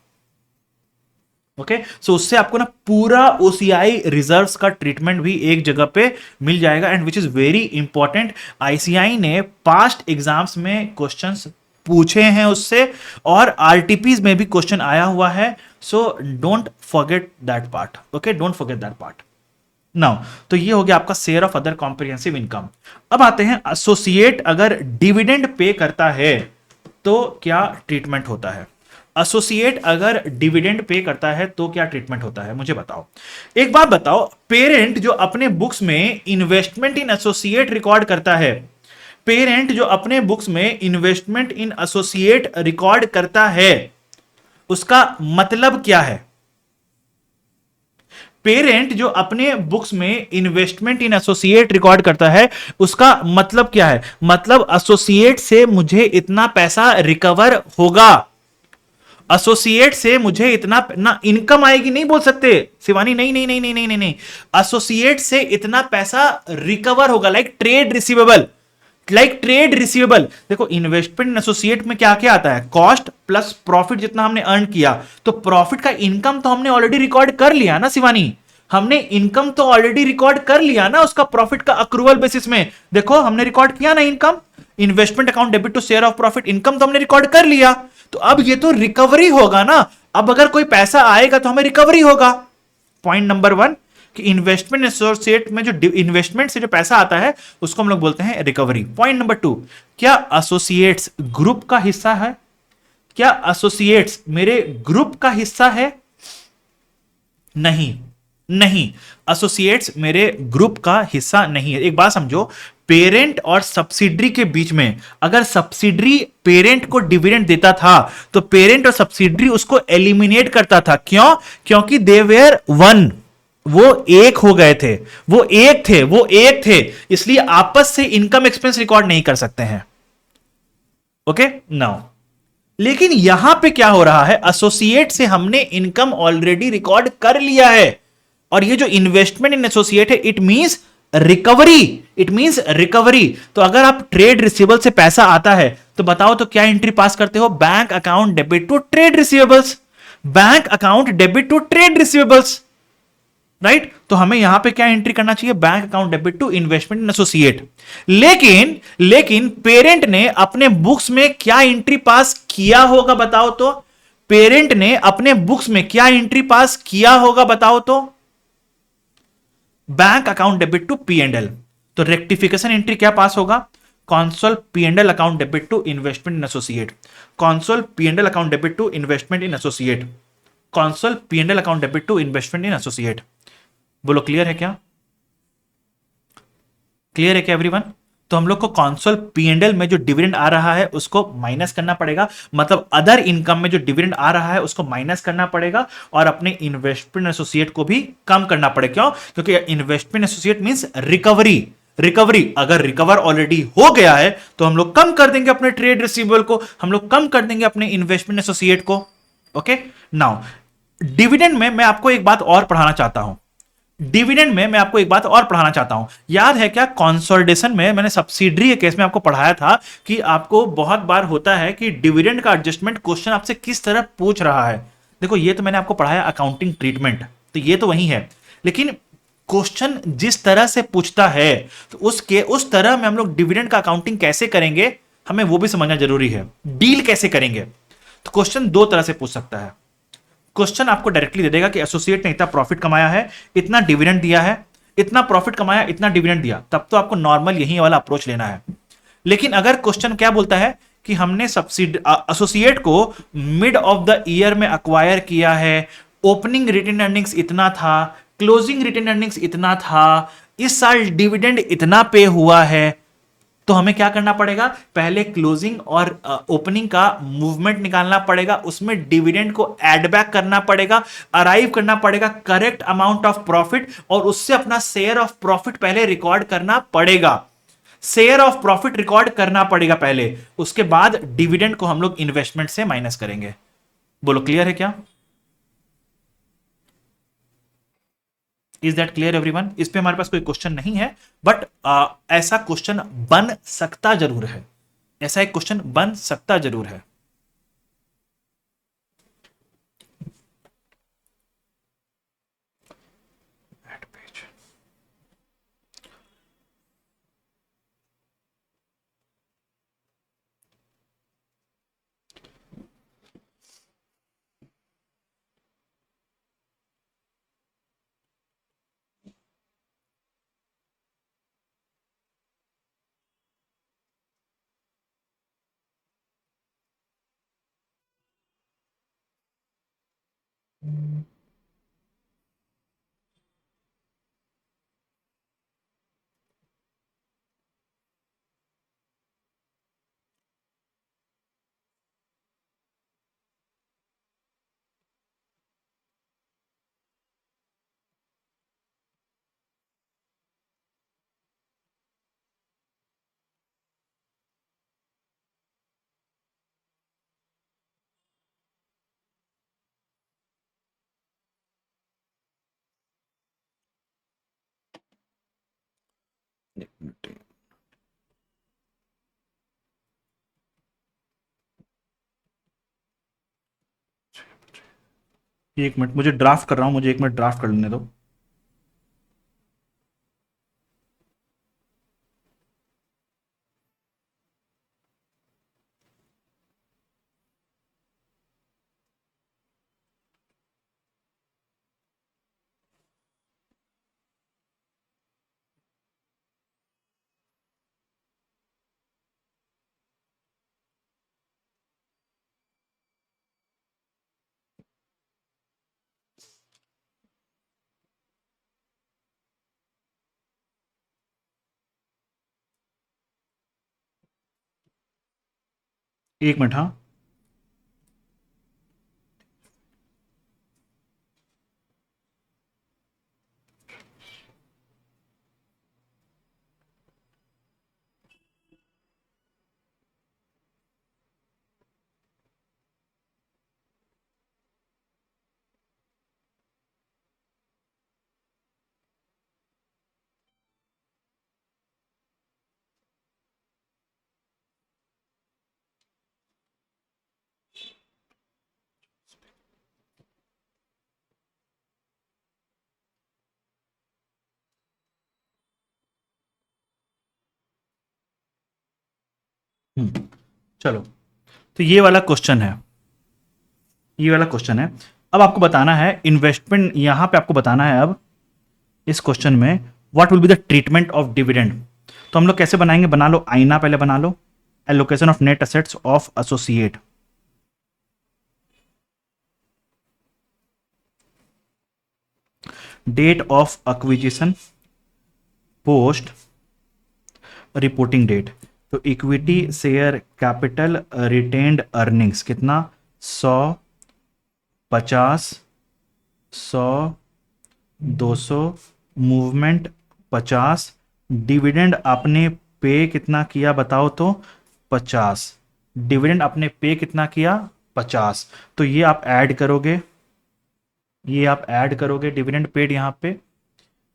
A: ओके, सो उससे आपको ना पूरा ओसीआई रिजर्व्स का ट्रीटमेंट भी एक जगह पे मिल जाएगा, and which is very important. ICI ने पास्ट एग्जाम्स में क्वेश्चंस पूछे हैं उससे, और आरटीपीज में भी क्वेश्चन आया हुआ है। So don't forget that part. Okay, don't forget that part. Now तो ये हो गया आपका share of other comprehensive income. अब आते हैं एसोसिएट अगर डिविडेंड पे करता है तो क्या ट्रीटमेंट होता है। एसोसिएट अगर डिविडेंड पे करता है तो क्या ट्रीटमेंट होता है, मुझे बताओ। एक बात बताओ, पेरेंट जो अपने बुक्स में इन्वेस्टमेंट इन एसोसिएट रिकॉर्ड करता है, पेरेंट जो अपने बुक्स में इन्वेस्टमेंट इन एसोसिएट रिकॉर्ड करता है, उसका मतलब क्या है। पेरेंट जो अपने बुक्स में इन्वेस्टमेंट इन एसोसिएट रिकॉर्ड करता है, उसका मतलब क्या है। मतलब एसोसिएट से मुझे इतना पैसा रिकवर होगा, एसोसिएट से मुझे इतना ना इनकम आएगी नहीं बोल सकते शिवानी, नहीं नहीं नहीं नहीं नहीं नहीं नहीं, एसोसिएट से इतना पैसा रिकवर होगा, like trade receivable, like trade receivable. देखो इन्वेस्टमेंट इन एसोसिएट में क्या क्या आता है, कॉस्ट प्लस प्रॉफिट जितना हमने अर्न किया, तो प्रॉफिट का इनकम तो हमने ऑलरेडी रिकॉर्ड कर लिया ना शिवानी, हमने इनकम तो ऑलरेडी रिकॉर्ड कर लिया ना उसका प्रॉफिट का अक्रूवल बेसिस में। देखो हमने रिकॉर्ड किया ना income, investment account debit to share of profit, income तो हमने रिकॉर्ड कर लिया, तो अब ये तो रिकवरी होगा ना। अब अगर कोई पैसा आएगा तो हमें रिकवरी होगा। पॉइंट नंबर वन कि इन्वेस्टमेंट एसोसिएट में जो इन्वेस्टमेंट से जो पैसा आता है उसको हम लोग बोलते हैं रिकवरी। पॉइंट नंबर टू, क्या एसोसिएट्स ग्रुप का हिस्सा है, क्या एसोसिएट्स मेरे ग्रुप का हिस्सा है। नहीं, नहीं, एसोसिएट्स मेरे ग्रुप का हिस्सा नहीं है। एक बात समझो, पेरेंट और सब्सिडरी के बीच में अगर सब्सिडरी पेरेंट को डिविडेंड देता था तो पेरेंट और सब्सिडरी उसको एलिमिनेट करता था। क्यों? क्योंकि दे वेयर वन, वो एक हो गए थे, वो एक थे, वो एक थे, इसलिए आपस से इनकम एक्सपेंस रिकॉर्ड नहीं कर सकते हैं। ओके नाउ, लेकिन यहां पे क्या हो रहा है, एसोसिएट से हमने इनकम ऑलरेडी रिकॉर्ड कर लिया है, और ये जो इन्वेस्टमेंट इन एसोसिएट है it means recovery, it means recovery. तो अगर आप ट्रेड रिसीवेबल से पैसा आता है तो बताओ तो क्या एंट्री पास करते हो, bank account debit to trade receivables, bank account debit to trade receivables, right. तो हमें यहां पे क्या एंट्री करना चाहिए, bank account debit to investment in associate. लेकिन पेरेंट ने अपने बुक्स में क्या एंट्री पास किया होगा बताओ तो, पेरेंट ने अपने बुक्स में क्या एंट्री पास किया होगा बताओ तो, bank account debit to P and L. तो रेक्टिफिकेशन एंट्री क्या पास होगा, consol P and L account debit to investment in associate, consol P and L account debit to investment in associate, consol P and L account debit to investment in associate. बोलो clear है क्या, clear है क्या everyone. तो हम लोग को console P and L में जो डिविडेंड आ रहा है उसको माइनस करना पड़ेगा, मतलब अदर इनकम में जो डिविडेंड आ रहा है उसको माइनस करना पड़ेगा, और अपने इन्वेस्टमेंट एसोसिएट को भी कम करना पड़ेगा। क्यों? क्योंकि investment associate means recovery, recovery अगर रिकवर ऑलरेडी हो गया है तो हम लोग कम कर देंगे अपने ट्रेड रिसीवेबल को, हम लोग कम कर देंगे अपने इन्वेस्टमेंट एसोसिएट को। ओके नाउ, डिविडेंड में मैं आपको एक बात और पढ़ाना चाहता हूं, डिविडेंड में मैं आपको एक बात और पढ़ाना चाहता हूं। याद है क्या, कंसोलिडेशन में मैंने सब्सिडरी के केस में आपको पढ़ाया था कि आपको बहुत बार होता है कि डिविडेंड का एडजस्टमेंट क्वेश्चन आपसे किस तरह पूछ रहा है। देखो ये तो मैंने आपको पढ़ाया अकाउंटिंग ट्रीटमेंट, तो ये तो वही है, लेकिन क्वेश्चन जिस तरह से पूछता है तो उस तरह में हम लोग डिविडेंड का अकाउंटिंग कैसे करेंगे हमें वो भी समझना जरूरी है। डील कैसे करेंगे, तो क्वेश्चन दो तरह से पूछ सकता है। क्वेश्चन आपको डायरेक्टली दे देगा कि एसोसिएट ने इतना प्रॉफिट कमाया है, इतना डिविडेंड दिया है, इतना प्रॉफिट कमाया, इतना डिविडेंड दिया, तब तो आपको नॉर्मल यही वाला अप्रोच लेना है। लेकिन अगर क्वेश्चन क्या बोलता है कि हमने एसोसिएट को मिड ऑफ द ईयर में अक्वायर किया है, ओपनिंग रिटेन अर्निंग्स इतना था, क्लोजिंग रिटेन अर्निंग्स इतना था, इस साल डिविडेंड इतना पे हुआ है, तो हमें क्या करना पड़ेगा, पहले क्लोजिंग और ओपनिंग का मूवमेंट निकालना पड़ेगा, उसमें डिविडेंड को ऐड बैक करना पड़ेगा, अराइव करना पड़ेगा करेक्ट अमाउंट ऑफ प्रॉफिट, और उससे अपना शेयर ऑफ प्रॉफिट पहले रिकॉर्ड करना पड़ेगा। शेयर ऑफ प्रॉफिट रिकॉर्ड करना पड़ेगा पहले, उसके बाद डिविडेंड को हम लोग इन्वेस्टमेंट से माइनस करेंगे। बोलो क्लियर है क्या? Is that clear everyone? इस पे हमारे पास कोई क्वेश्चन नहीं है, बट ऐसा क्वेश्चन बन सकता जरूर है, ऐसा एक क्वेश्चन बन सकता जरूर है। एक मिनट, मुझे ड्राफ्ट कर रहा हूं, मुझे एक मिनट ड्राफ्ट कर लेने दो। एक मिनट, हाँ। चलो, तो ये वाला क्वेश्चन है, ये वाला क्वेश्चन है। अब आपको बताना है इन्वेस्टमेंट, यहां पे आपको बताना है अब इस क्वेश्चन में what will be the treatment of dividend. तो हम लोग कैसे बनाएंगे, बना लो आईना, पहले बना लो allocation of net assets of associate. Date of acquisition post reporting date. तो equity share capital retained earnings कितना, 100, 50, 100, 200, मूवमेंट 50, डिविडेंड आपने पे कितना किया बताओ तो 50, डिविडेंड आपने पे कितना किया 50। तो ये आप ऐड करोगे, ये आप ऐड करोगे डिविडेंड पेड यहां पे,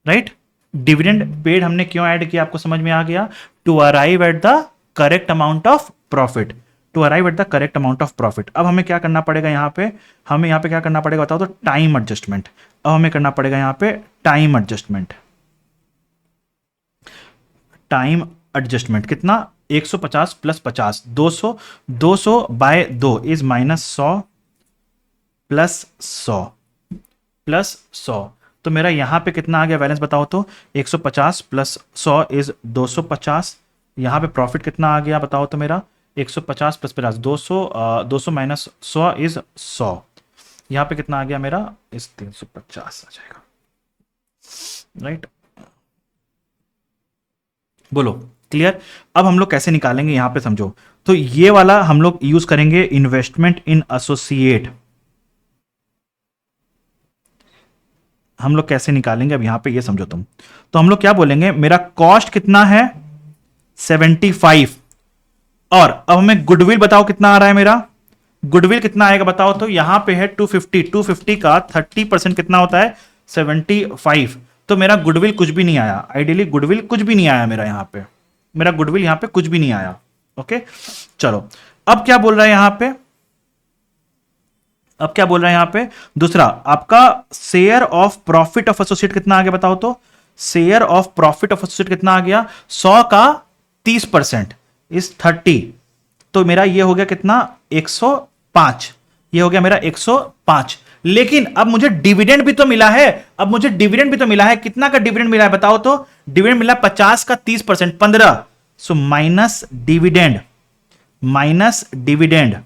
A: राइट। डिविडेंड पेड हमने क्यों ऐड किया आपको समझ में आ गया, to arrive at the correct amount of profit, to arrive at the correct amount of profit. अब हमें क्या करना पड़ेगा यहां पे, हमें यहां पे क्या करना पड़ेगा बताओ तो, टाइम एडजस्टमेंट। अब हमें करना पड़ेगा यहां पे टाइम एडजस्टमेंट, टाइम एडजस्टमेंट कितना, 150 plus 50, 200, 200 by 2 is -100 plus 100 plus 100। तो मेरा यहां पे कितना आ गया बैलेंस बताओ तो, 150 प्लस 100 इज 250। यहां पे प्रॉफिट कितना आ गया बताओ तो मेरा, 150 प्लस 50, 200, 200 माइनस 100 इज 100। यहां पे कितना आ गया मेरा, इस 350 आ जाएगा, राइट। बोलो क्लियर? अब हम लोग कैसे निकालेंगे यहां पे समझो। तो ये वाला हम लोग यूज करेंगे इन्वेस्टमेंट इन एसोसिएट। हम लोग कैसे निकालेंगे अब यहां पे ये समझो तुम। तो हम लोग क्या बोलेंगे, मेरा कॉस्ट कितना है 75। और अब हमें गुडविल बताओ कितना आ रहा है मेरा, गुडविल कितना आएगा बताओ, तो यहां पे है 250, 250 का 30% कितना होता है 75। तो मेरा गुडविल कुछ भी नहीं आया, आइडियली गुडविल कुछ भी नहीं आया मेरा यहां पे, मेरा गुडविल यहां पे कुछ भी नहीं आया। ओके चलो, अब क्या बोल रहा है यहां पे, अब क्या बोल रहा है यहां पे, दूसरा आपका share of profit of associate कितना आ गया बताओ, तो share of profit of associate कितना आ गया, 100 का 30% इस 30, तो मेरा ये हो गया कितना 105, ये हो गया मेरा 105। लेकिन अब मुझे डिविडेंड भी तो मिला है, अब मुझे डिविडेंड भी तो मिला है, कितना का डिविडेंड मिला है बताओ, तो डिविडेंड मिला 50 का 30%, 15। So minus dividend, minus dividend,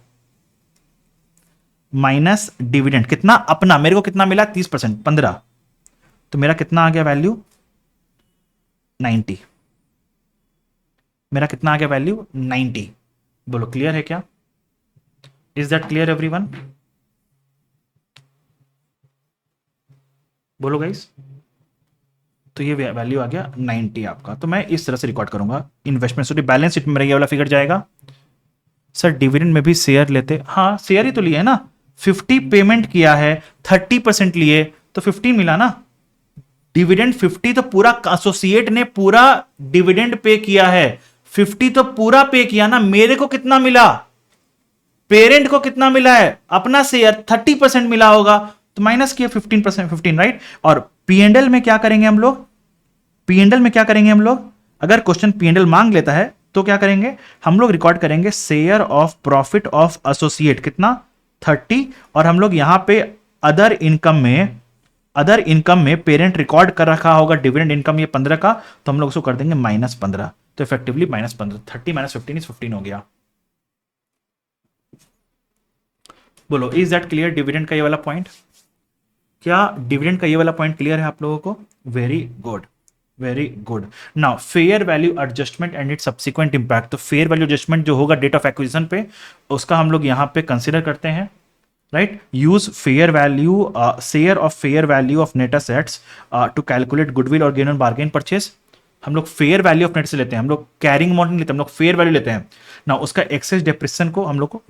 A: minus dividend कितना अपना, मेरे को कितना मिला 30%, 15, तो मेरा कितना आ गया वैल्यू 90, मेरा कितना आ गया वैल्यू 90। बोलो क्लियर है क्या, इज दैट क्लियर एवरीवन, बोलो गाइस। तो ये वैल्यू आ गया 90 आपका, तो मैं इस तरह से रिकॉर्ड करूंगा इन्वेस्टमेंट, सो बैलेंस शीट में मेरा ये वाला फिगर जाएगा। सर डिविडेंड में भी शेयर लेते, हाँ शेयर ही तो लिए है ना, 50 पेमेंट किया है, 30% लिए तो 15 मिला ना, डिविडेंड 50 तो पूरा एसोसिएट ने पूरा डिविडेंड पे किया है, 50 तो पूरा पे किया ना, मेरे को कितना मिला, पेरेंट को कितना मिला है अपना शेयर 30% मिला होगा, तो माइनस किया 15%, 15 राइट। और पीएनडल में क्या करेंगे हम लोग, पीएनडल में क्या करेंगे हम लोग, अगर क्वेश्चन पीएनडल मांग लेता है तो क्या करेंगे हम लोग, रिकॉर्ड करेंगे share of profit of associate कितना 30, और हम लोग यहां पे अदर इनकम में, अदर इनकम में पेरेंट रिकॉर्ड कर रखा होगा डिविडेंड इनकम ये 15 का, तो हम लोग उसको कर देंगे -15, तो इफेक्टिवली -15, 30 - 15 इज 15 हो गया। बोलो इज दैट क्लियर, डिविडेंड का ये वाला पॉइंट, क्या डिविडेंड का ये वाला पॉइंट क्लियर है आप लोगों को, very good, very good. Now fair value adjustment and it subsequent impact, तो फेयर वैल्यू एडजस्टमेंट जो होगा डेट ऑफ एक्विजिशन पे, उसका हम लोग यहां पे कंसीडर करते हैं, right. Use fair value, share of fair value of net assets to calculate goodwill और गेन ऑन बार्गेन परचेज, हम लोग फेयर वैल्यू ऑफ नेट से लेते हैं, हम लोग कैरिंग अमाउंट नहीं लेते, हम लोग फेयर वैल्यू लेते हैं ना, उसका एक्सेस डेप्रिसिएशन को हम लोग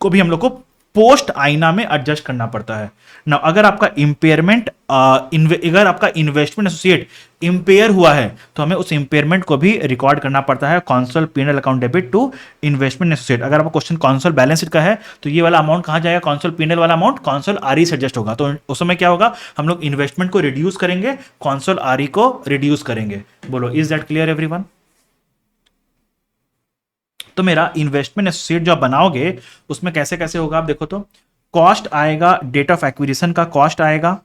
A: को भी हम लोग को पोस्ट आईना में एडजस्ट करना पड़ता है ना। अगर आपका इंपेयरमेंट, अगर आपका इन्वेस्टमेंट एसोसिएट इंपेयर हुआ है तो हमें उस इंपेयरमेंट को भी रिकॉर्ड करना पड़ता है consol PNL account debit to investment associate. अगर आपका क्वेश्चन कॉन्सोल बैलेंस शीट का है तो ये वाला अमाउंट कहां जाएगा, कॉन्सोल पीएनएल वाला अमाउंट कॉन्सोल आरई से एडजस्ट होगा, तो उस समय क्या होगा, हम लोग इन्वेस्टमेंट को रिड्यूस करेंगे, कॉन्सोल आरई को रिड्यूस करेंगे। बोलो इज दैट क्लियर एवरीवन। तो मेरा इन्वेस्टमेंट एसोसिएट जो आप बनाओगे उसमें कैसे कैसे होगा आप देखो, तो कॉस्ट आएगा, डेट ऑफ एक्विजिशन का कॉस्ट आएगा,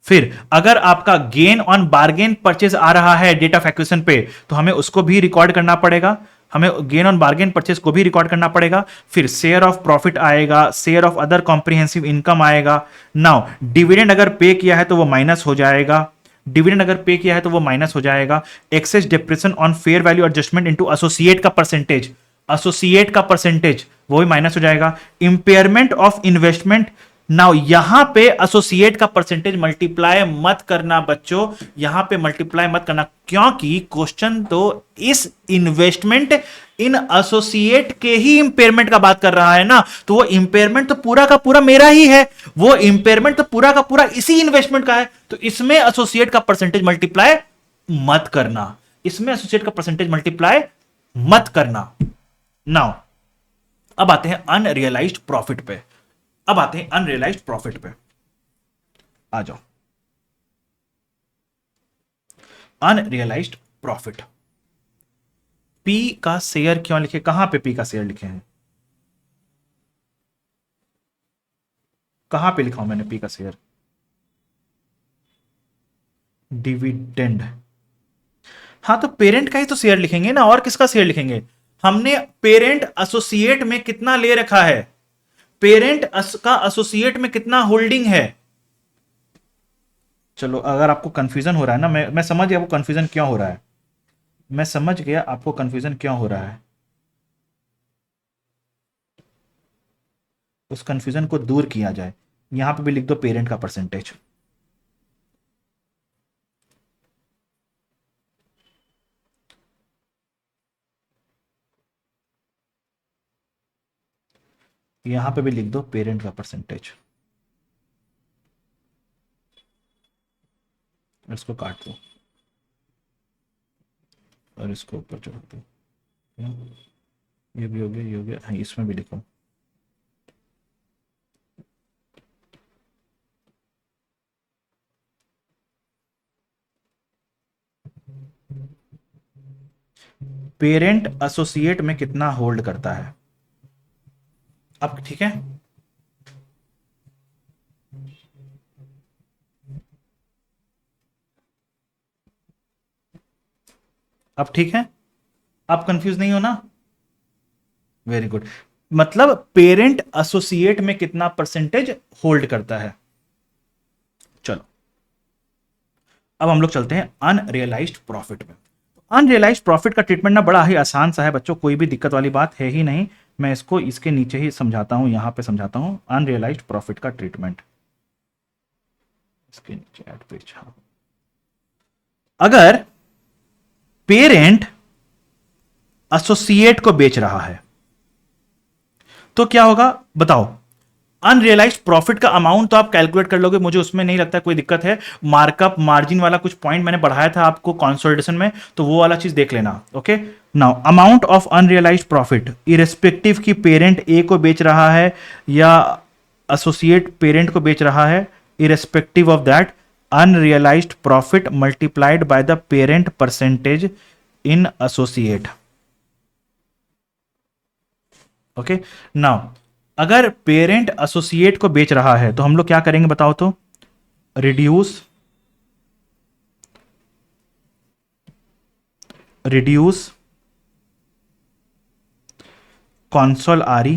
A: फिर अगर आपका गेन ऑन बार्गेन परचेज आ रहा है डेट ऑफ एक्विजिशन पे तो हमें उसको भी रिकॉर्ड करना पड़ेगा, हमें गेन ऑन बार्गेन परचेज को भी रिकॉर्ड करना पड़ेगा, फिर शेयर ऑफ प्रॉफिट आएगा, share of other comprehensive income आएगा। नाउ डिविडेंड अगर पे किया है तो वो माइनस हो जाएगा, डिविडेंड अगर पे किया है तो वो माइनस हो जाएगा, excess depreciation on fair value adjustment into associate का परसेंटेज, एसोसिएट का परसेंटेज वो भी माइनस हो जाएगा, इंपेयरमेंट ऑफ इन्वेस्टमेंट। नाउ यहां पे एसोसिएट का परसेंटेज मल्टीप्लाई मत करना बच्चों, यहां पे मल्टीप्लाई मत करना, क्योंकि क्वेश्चन तो इस इन्वेस्टमेंट इन एसोसिएट के ही इंपेयरमेंट का बात कर रहा है ना, तो वो इंपेयरमेंट तो पूरा का पूरा मेरा ही है, वो इंपेयरमेंट तो पूरा का पूरा इसी इन्वेस्टमेंट का है, तो इसमें एसोसिएट का परसेंटेज मल्टीप्लाई मत करना, इसमें एसोसिएट का परसेंटेज मल्टीप्लाई मत करना। नाउ अब आते हैं अनरियलाइज्ड प्रॉफिट पे, अब आते हैं अनरियलाइज्ड प्रॉफिट पे, आ जाओ। अनरियलाइज्ड प्रॉफिट, पी का शेयर क्यों लिखे, कहां पे पी का शेयर लिखे हैं, कहां पे लिखा हूं मैंने पी का शेयर, डिविडेंड, हाँ तो पेरेंट का ही तो शेयर लिखेंगे ना, और किसका शेयर लिखेंगे, हमने पेरेंट एसोसिएट में कितना ले रखा है, पेरेंट का एसोसिएट में कितना होल्डिंग है। चलो अगर आपको कंफ्यूजन हो रहा है ना, मैं समझ गया आपको कंफ्यूजन क्यों हो रहा है, मैं समझ गया आपको कंफ्यूजन क्यों हो रहा है, उस कंफ्यूजन को दूर किया जाए, यहां पे भी लिख दो पेरेंट का परसेंटेज, यहां पे भी लिख दो पेरेंट का परसेंटेज, इसको काट दो और इसको ऊपर चढ़ा दो। ये भी हो गया, ये हो गया, हाँ इसमें भी लिखो। पेरेंट एसोसिएट में कितना होल्ड करता है। अब ठीक है, अब ठीक है, आप कंफ्यूज नहीं हो ना। Very good. मतलब पेरेंट एसोसिएट में कितना परसेंटेज होल्ड करता है। चलो अब हम लोग चलते हैं अनरियलाइज्ड प्रॉफिट में। अनरियलाइज्ड प्रॉफिट का ट्रीटमेंट ना बड़ा ही आसान सा है बच्चों, कोई भी दिक्कत वाली बात है ही नहीं। मैं इसको इसके नीचे ही समझाता हूं, यहां पे समझाता हूं अनरियलाइज्ड प्रॉफिट का ट्रीटमेंट। इसके नीचे ऐड पेज। हाँ, अगर पेरेंट एसोसिएट को बेच रहा है तो क्या होगा बताओ। अनरियलाइज्ड प्रॉफिट का अमाउंट तो आप कैलकुलेट कर लोगे, मुझे उसमें नहीं लगता कोई दिक्कत है। मार्कअप मार्जिन वाला कुछ पॉइंट मैंने बढ़ाया था आपको कंसोलिडेशन में, तो वो वाला चीज देख लेना। Okay, now amount of unrealised profit irrespective की पेरेंट ए को बेच रहा है या एसोसिएट पेरेंट को बेच रहा है, irrespective of that unrealised profit multiplied by the parent percentage in associate. Okay, now अगर पेरेंट एसोसिएट को बेच रहा है तो हम लोग क्या करेंगे बताओ तो। रिड्यूस कॉन्सोल आरी,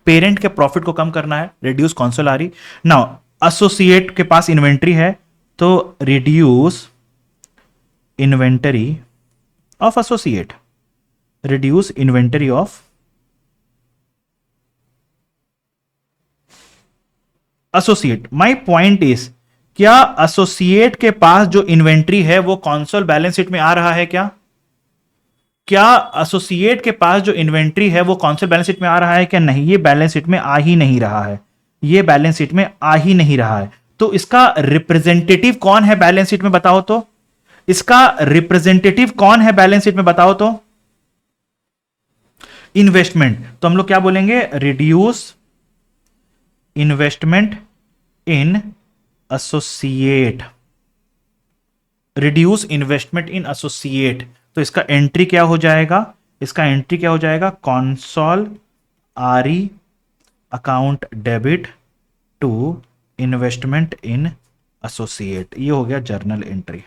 A: पेरेंट के प्रॉफिट को कम करना है, रिड्यूस कॉन्सोल आरी। नाउ एसोसिएट के पास इन्वेंट्री है तो reduce inventory of associate, reduce inventory of associate. My point is, क्या एसोसिएट के पास जो इन्वेंट्री है वो कॉन्सोल बैलेंस शीट में आ रहा है क्या? क्या एसोसिएट के पास जो इन्वेंट्री है वो कॉन्सोल बैलेंस शीट में आ रहा है क्या? नहीं, ये बैलेंस शीट में आ ही नहीं रहा है, ये बैलेंस शीट में आ ही नहीं रहा है। तो इसका रिप्रेजेंटेटिव कौन है बैलेंस शीट में बताओ तो। इसका रिप्रेजेंटेटिव कौन है बैलेंस शीट में बताओ तो। इन्वेस्टमेंट, तो हम लोग क्या बोलेंगे, reduce investment in associate, reduce investment in associate. तो इसका एंट्री क्या हो जाएगा, इसका एंट्री क्या हो जाएगा, consol RE account debit to investment in associate. ये हो गया जर्नल एंट्री।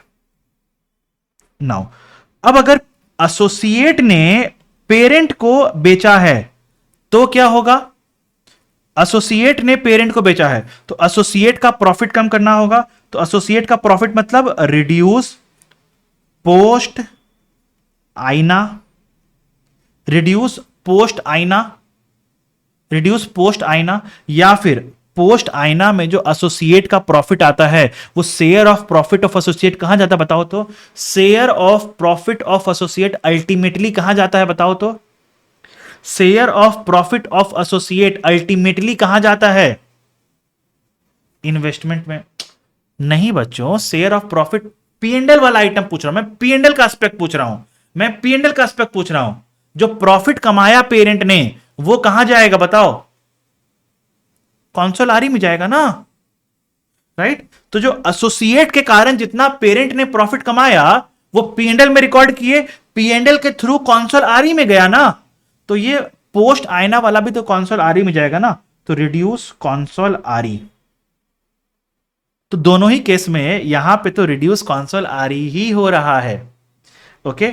A: नाउ अब अगर एसोसिएट ने पेरेंट को बेचा है तो क्या होगा। एसोसिएट ने पेरेंट को बेचा है तो एसोसिएट का प्रॉफिट कम करना होगा। तो एसोसिएट का प्रॉफिट मतलब रिड्यूस पोस्ट आईना, रिड्यूस पोस्ट आईना, रिड्यूस पोस्ट आईना, या फिर पोस्ट आईना में जो एसोसिएट का प्रॉफिट आता है वो share of profit of associate कहां जाता है बताओ तो। Share of profit of associate ultimately कहां जाता है बताओ तो। Share of profit of associate ultimately कहां जाता है, इन्वेस्टमेंट में। नहीं बच्चों, शेयर ऑफ प्रॉफिट पीएनएल वाला आइटम पूछ रहा हूं मैं, पीएनएल का एस्पेक्ट पूछ रहा हूं मैं, पीएनएल का एस्पेक्ट पूछ रहा हूं। जो प्रॉफिट कमाया पेरेंट ने वो कहां जाएगा बताओ, कॉन्सोल आरी में जाएगा ना, राइट। तो जो एसोसिएट के कारण जितना पेरेंट ने प्रॉफिट कमाया वो पीएनएल में रिकॉर्ड किए, पीएनएल के थ्रू कॉन्सोल आरी में गया ना, तो ये पोस्ट आईना वाला भी तो कॉन्सोल आरी में जाएगा ना। तो रिड्यूस कॉन्सोल आरी, तो दोनों ही केस में यहां पे तो रिड्यूस कॉन्सोल आरी ही हो रहा है। ओके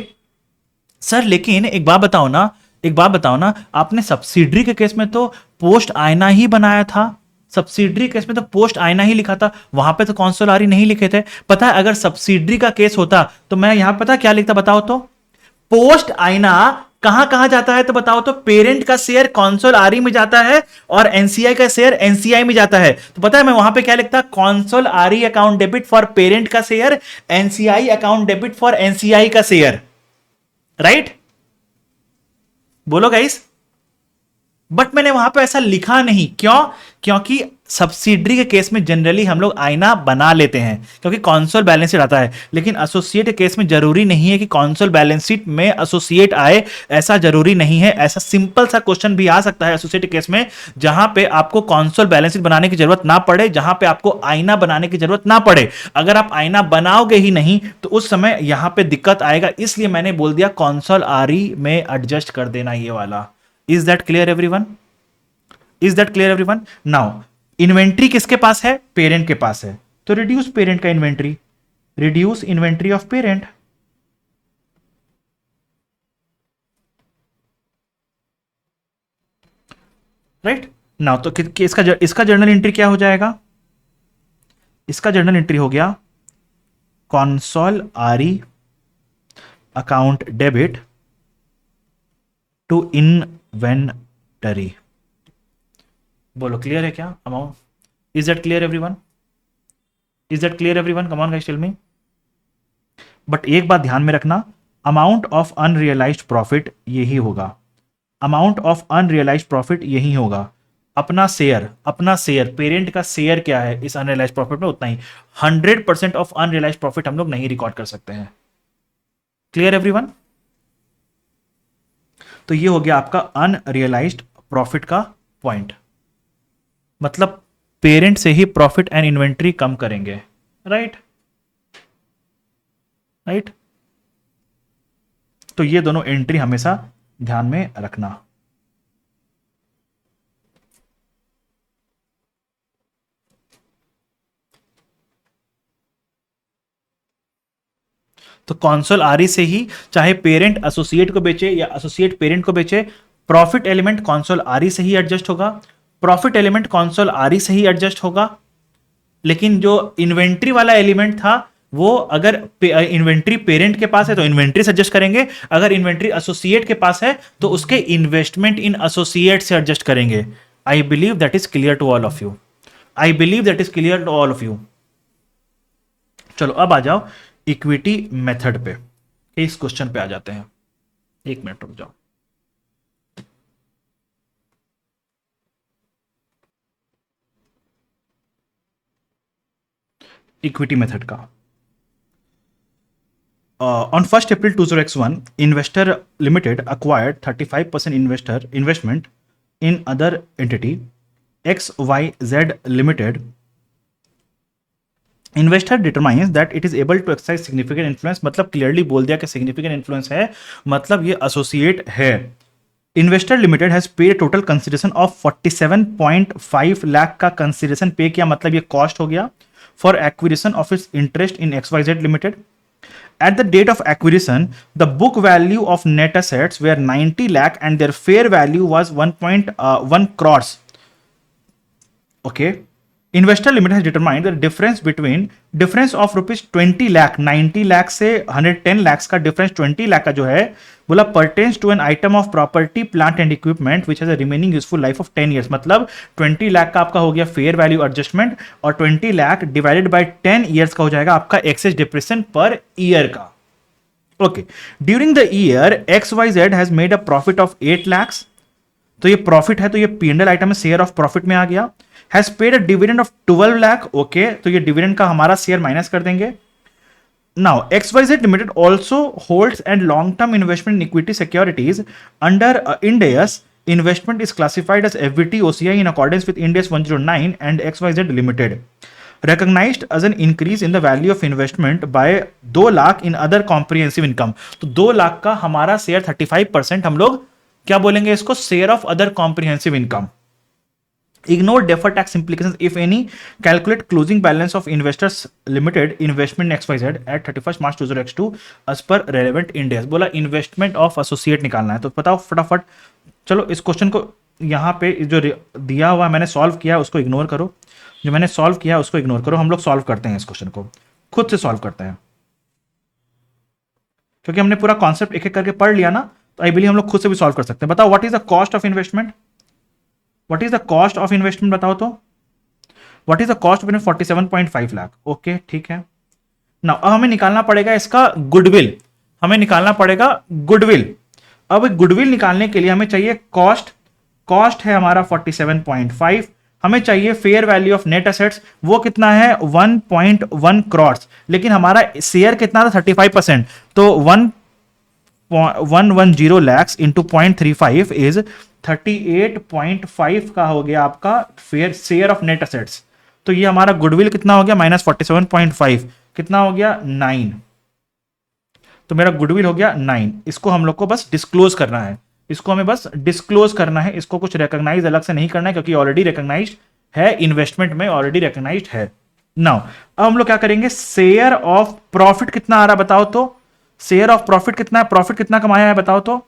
A: सर, लेकिन एक बात बताओ ना, एक बात बताओ ना, आपने सब्सिडरी के केस में तो पोस्ट आईना ही बनाया था, सब्सिडरी केस में तो पोस्ट आईना ही लिखा था, वहां पे तो कॉन्सोल आरी नहीं लिखे थे। पता है अगर सब्सिडरी का केस होता तो मैं यहां पता क्या लिखता बताओ तो। पोस्ट आईना कहां कहां जाता है तो बताओ तो। पेरेंट का शेयर कॉन्सोल आरी में जाता है और एनसीआई का शेयर एनसीआई में जाता है। तो पता है मैं वहां पे क्या लिखता, console RE account debit for parent का share, NCI account debit for NCI का शेयर, राइट। बोलो गाइस, बट मैंने वहां पे ऐसा लिखा नहीं, क्यों? क्योंकि सब्सिडरी के केस में जनरली हम लोग आईना बना लेते हैं क्योंकि कॉन्सोल बैलेंस शीट आता है, लेकिन एसोसिएट के केस में जरूरी नहीं है कि कॉन्सोल बैलेंस शीट में एसोसिएट आए, ऐसा जरूरी नहीं है। ऐसा सिंपल सा क्वेश्चन भी आ सकता है एसोसिएट के केस में जहां पे आपको कॉन्सोल बैलेंस शीट बनाने की जरूरत ना पड़े, जहां पे आपको आईना बनाने की जरूरत ना पड़े। अगर आप आईना बनाओगे ही नहीं तो उस समय यहां पे दिक्कत आएगा, इसलिए मैंने बोल दिया कॉन्सोल आरई में एडजस्ट कर देना ये वाला। Is that clear everyone? Is that clear everyone? Now inventory किसके पास है? पेरेंट के पास है, तो रिड्यूस पेरेंट का inventory, reduce inventory of parent. Right now तो इसका जर्नल एंट्री क्या हो जाएगा? इसका जर्नल एंट्री हो गया consol RE account debit to inventory. बोलो क्लियर है क्या amount? Is that clear everyone? Is that clear everyone? Come on guys tell me. But एक बात ध्यान में रखना, अमाउंट ऑफ अनरियलाइज्ड प्रॉफिट यही होगा, अमाउंट ऑफ अनरियलाइज्ड प्रॉफिट यही होगा। अपना शेयर पेरेंट का शेयर क्या है इस अनरियलाइज्ड प्रॉफिट में, उतना ही। 100% ऑफ अनरियलाइज्ड प्रॉफिट हम लोग नहीं रिकॉर्ड कर सकते हैं। Clear everyone? तो ये हो गया आपका अनरियलाइज्ड प्रॉफिट का पॉइंट, मतलब पेरेंट से ही प्रॉफिट एंड इन्वेंट्री कम करेंगे। राइट राइट, तो ये दोनों एंट्री हमेशा ध्यान में रखना। तो कॉन्सोल आरई से ही चाहे पेरेंट एसोसिएट को बेचे या एसोसिएट पेरेंट को बेचे, प्रॉफिट एलिमेंट कॉन्सोल आरई से ही एडजस्ट होगा, प्रॉफिट एलिमेंट कॉन्सोल आरई से ही एडजस्ट होगा। लेकिन जो इन्वेंट्री वाला एलिमेंट था वो अगर इन्वेंट्री पेरेंट के पास है तो इन्वेंट्री से एडजस्ट करेंगे, अगर इन्वेंट्री एसोसिएट के पास है तो उसके इन्वेस्टमेंट इन एसोसिएट से एडजस्ट करेंगे। I believe that is clear to all of you. I believe that is clear to all of you. चलो अब आ जाओ इक्विटी मेथड पे, इस क्वेश्चन पे आ जाते हैं। एक मिनट रुक जाओ। इक्विटी मेथड का on 1st April 2001, Investor Limited acquired 35% investment in other entity XYZ Limited. Investor determines that it is able to exercise significant influence, मतलब क्लियरली बोल दिया कि significant influence है, मतलब ये एसोसिएट है। Investor limited has paid total consideration of 47.5 lakh का consideration पे किया, मतलब ये कॉस्ट हो गया for acquisition of its interest in XYZ limited. At the date of acquisition, the book value of net assets were 90 lakh and their fair value was 1.1 crores. Okay. Investor Limited has determined the difference of rupees 20 lakh, 90 lakh से 110 lakhs का difference 20 lakh का जो है बोला pertains to an item of property, plant and equipment which has a remaining useful life of 10 years। मतलब 20 लाख का आपका हो गया फेयर वैल्यू एडजस्टमेंट और 20 लाख डिवाइडेड बाय 10 ईयर्स का हो जाएगा आपका एक्सेस डिप्रेशन पर ईयर का। Okay, during the year XYZ has made a profit of 8 lakhs, तो ये प्रॉफिट है तो ये P&L आइटम में शेयर ऑफ प्रॉफिट में आ गया। Has paid a dividend of 12 lakh, okay, तो ये डिविडेंड का हमारा शेयर माइनस कर देंगे। Now XYZ limited also holds and long term investment in equity securities under Ind AS। Investment is classified as FVT OCI in accordance with Ind AS 109 and XYZ limited recognized as an increase in the value of investment by 2 lakh in other comprehensive income। तो 2 लाख का हमारा share 35% हम लोग क्या बोलेंगे इसको, share of other comprehensive income. Ignore deferred tax implications if any. Calculate closing balance of Investors Limited investment in XYZ at 31st March 2002 as per relevant Ind AS। बोला investment of associate निकालना है, तो बताओ फटाफट। चलो इस question को यहाँ पे जो दिया हुआ मैंने सॉल्व किया उसको इग्नोर करो, जो मैंने सॉल्व किया उसको इग्नोर करो। हम लोग सॉल्व करते हैं इस क्वेश्चन को, खुद से सॉल्व करते हैं, क्योंकि हमने पूरा कॉन्सेप्ट एक एक करके पढ़ लिया ना, तो आई बिलीव हम लोग खुद से भी सॉल्व कर सकते हैं। बताओ what is the cost of investment, what is the cost of investment बताओ तो। What is the cost of 47.5 lakh, okay ठीक है। ना अब हमें निकालना पड़ेगा इसका गुडविल, हमें निकालना पड़ेगा गुडविल। अब गुडविल निकालने के लिए हमें चाहिए कॉस्ट कॉस्ट है हमारा 47.5, हमें चाहिए fair value of net assets, वो कितना है 1.1 करोड़, लेकिन हमारा शेयर कितना था 35%, तो 110 lakhs इंटू 0.35 इज 38.5 का हो गया आपका fair share of net assets. तो ये हमारा गुडविल कितना हो गया -47.5, कितना हो गया 9, तो मेरा गुडविल हो गया 9। इसको हम लोग को बस डिस्क्लोज करना है, इसको हमें बस डिस्क्लोज करना है, इसको कुछ रिकॉग्नाइज अलग से नहीं करना है क्योंकि ऑलरेडी रिकॉग्नाइज्ड है, इन्वेस्टमेंट में ऑलरेडी रिकॉग्नाइज्ड है। नाउ अब हम लोग क्या करेंगे, शेयर ऑफ प्रॉफिट कितना आ रहा है बताओ तो, शेयर ऑफ प्रॉफिट कितना है, प्रॉफिट कितना कमाया है बताओ तो,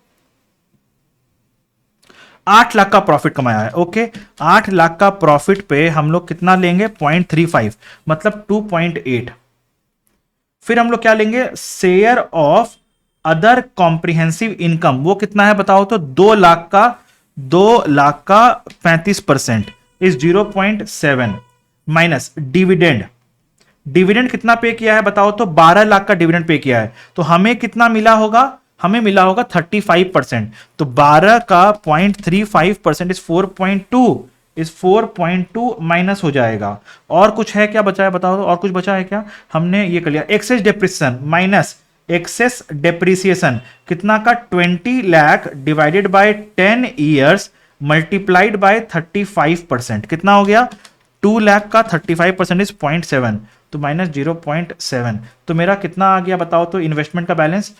A: 8 लाख का प्रॉफिट कमाया है। ओके, 8 लाख का प्रॉफिट पे हम लोग कितना लेंगे 0.35 मतलब 2.8। फिर हम लोग क्या लेंगे, share of other comprehensive income, वो कितना है बताओ तो 2 लाख का 35% इज 0.7 माइनस डिविडेंड, डिविडेंड कितना पे किया है बताओ तो 12 लाख का डिविडेंड पे किया है, तो हमें कितना मिला होगा, हमें मिला होगा 35%, तो 12 का 0.35% इज 4.2, इस 4.2 माइनस हो जाएगा। और कुछ है क्या बचा है बताओ तो, और कुछ बचा है क्या, हमने ये कर लिया excess depreciation minus excess depreciation कितना का 20 lakh divided by 10 years multiplied by 35%, कितना हो गया 2 लाख का 35% इज 0.7, तो माइनस 0.7, तो मेरा कितना आ गया बताओ तो इन्वेस्टमेंट का balance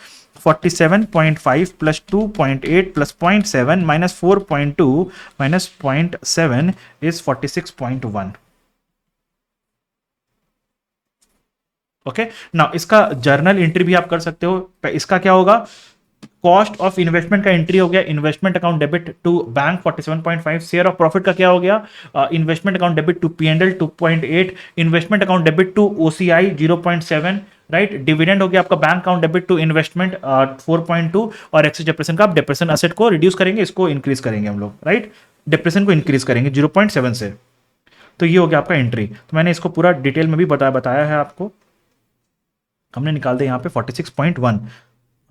A: 47.5 plus 2.8 plus 0.7 minus 4.2 minus 0.7 is 46.1। Okay, now इसका जर्नल एंट्री भी आप कर सकते हो। इसका क्या होगा, कॉस्ट ऑफ इन्वेस्टमेंट का एंट्री हो गया, investment account debit to bank 47.5, share of profit का क्या हो गया, investment account debit to PNL 2.8, investment account debit to OCI 0.7, right, dividend हो गया आपका bank account debit to investment 4.2, और एक्सेस डिप्रेशन का आप डिप्रेशन एसेट को रिड्यूस करेंगे, इसको इंक्रीज करेंगे हम लोग, राइट, डिप्रेशन को इंक्रीज करेंगे 0.7 से, तो ये हो गया आपका एंट्री। तो मैंने इसको पूरा डिटेल में भी बताया है आपको, हमने निकाल दिया यहाँ पे 46.1,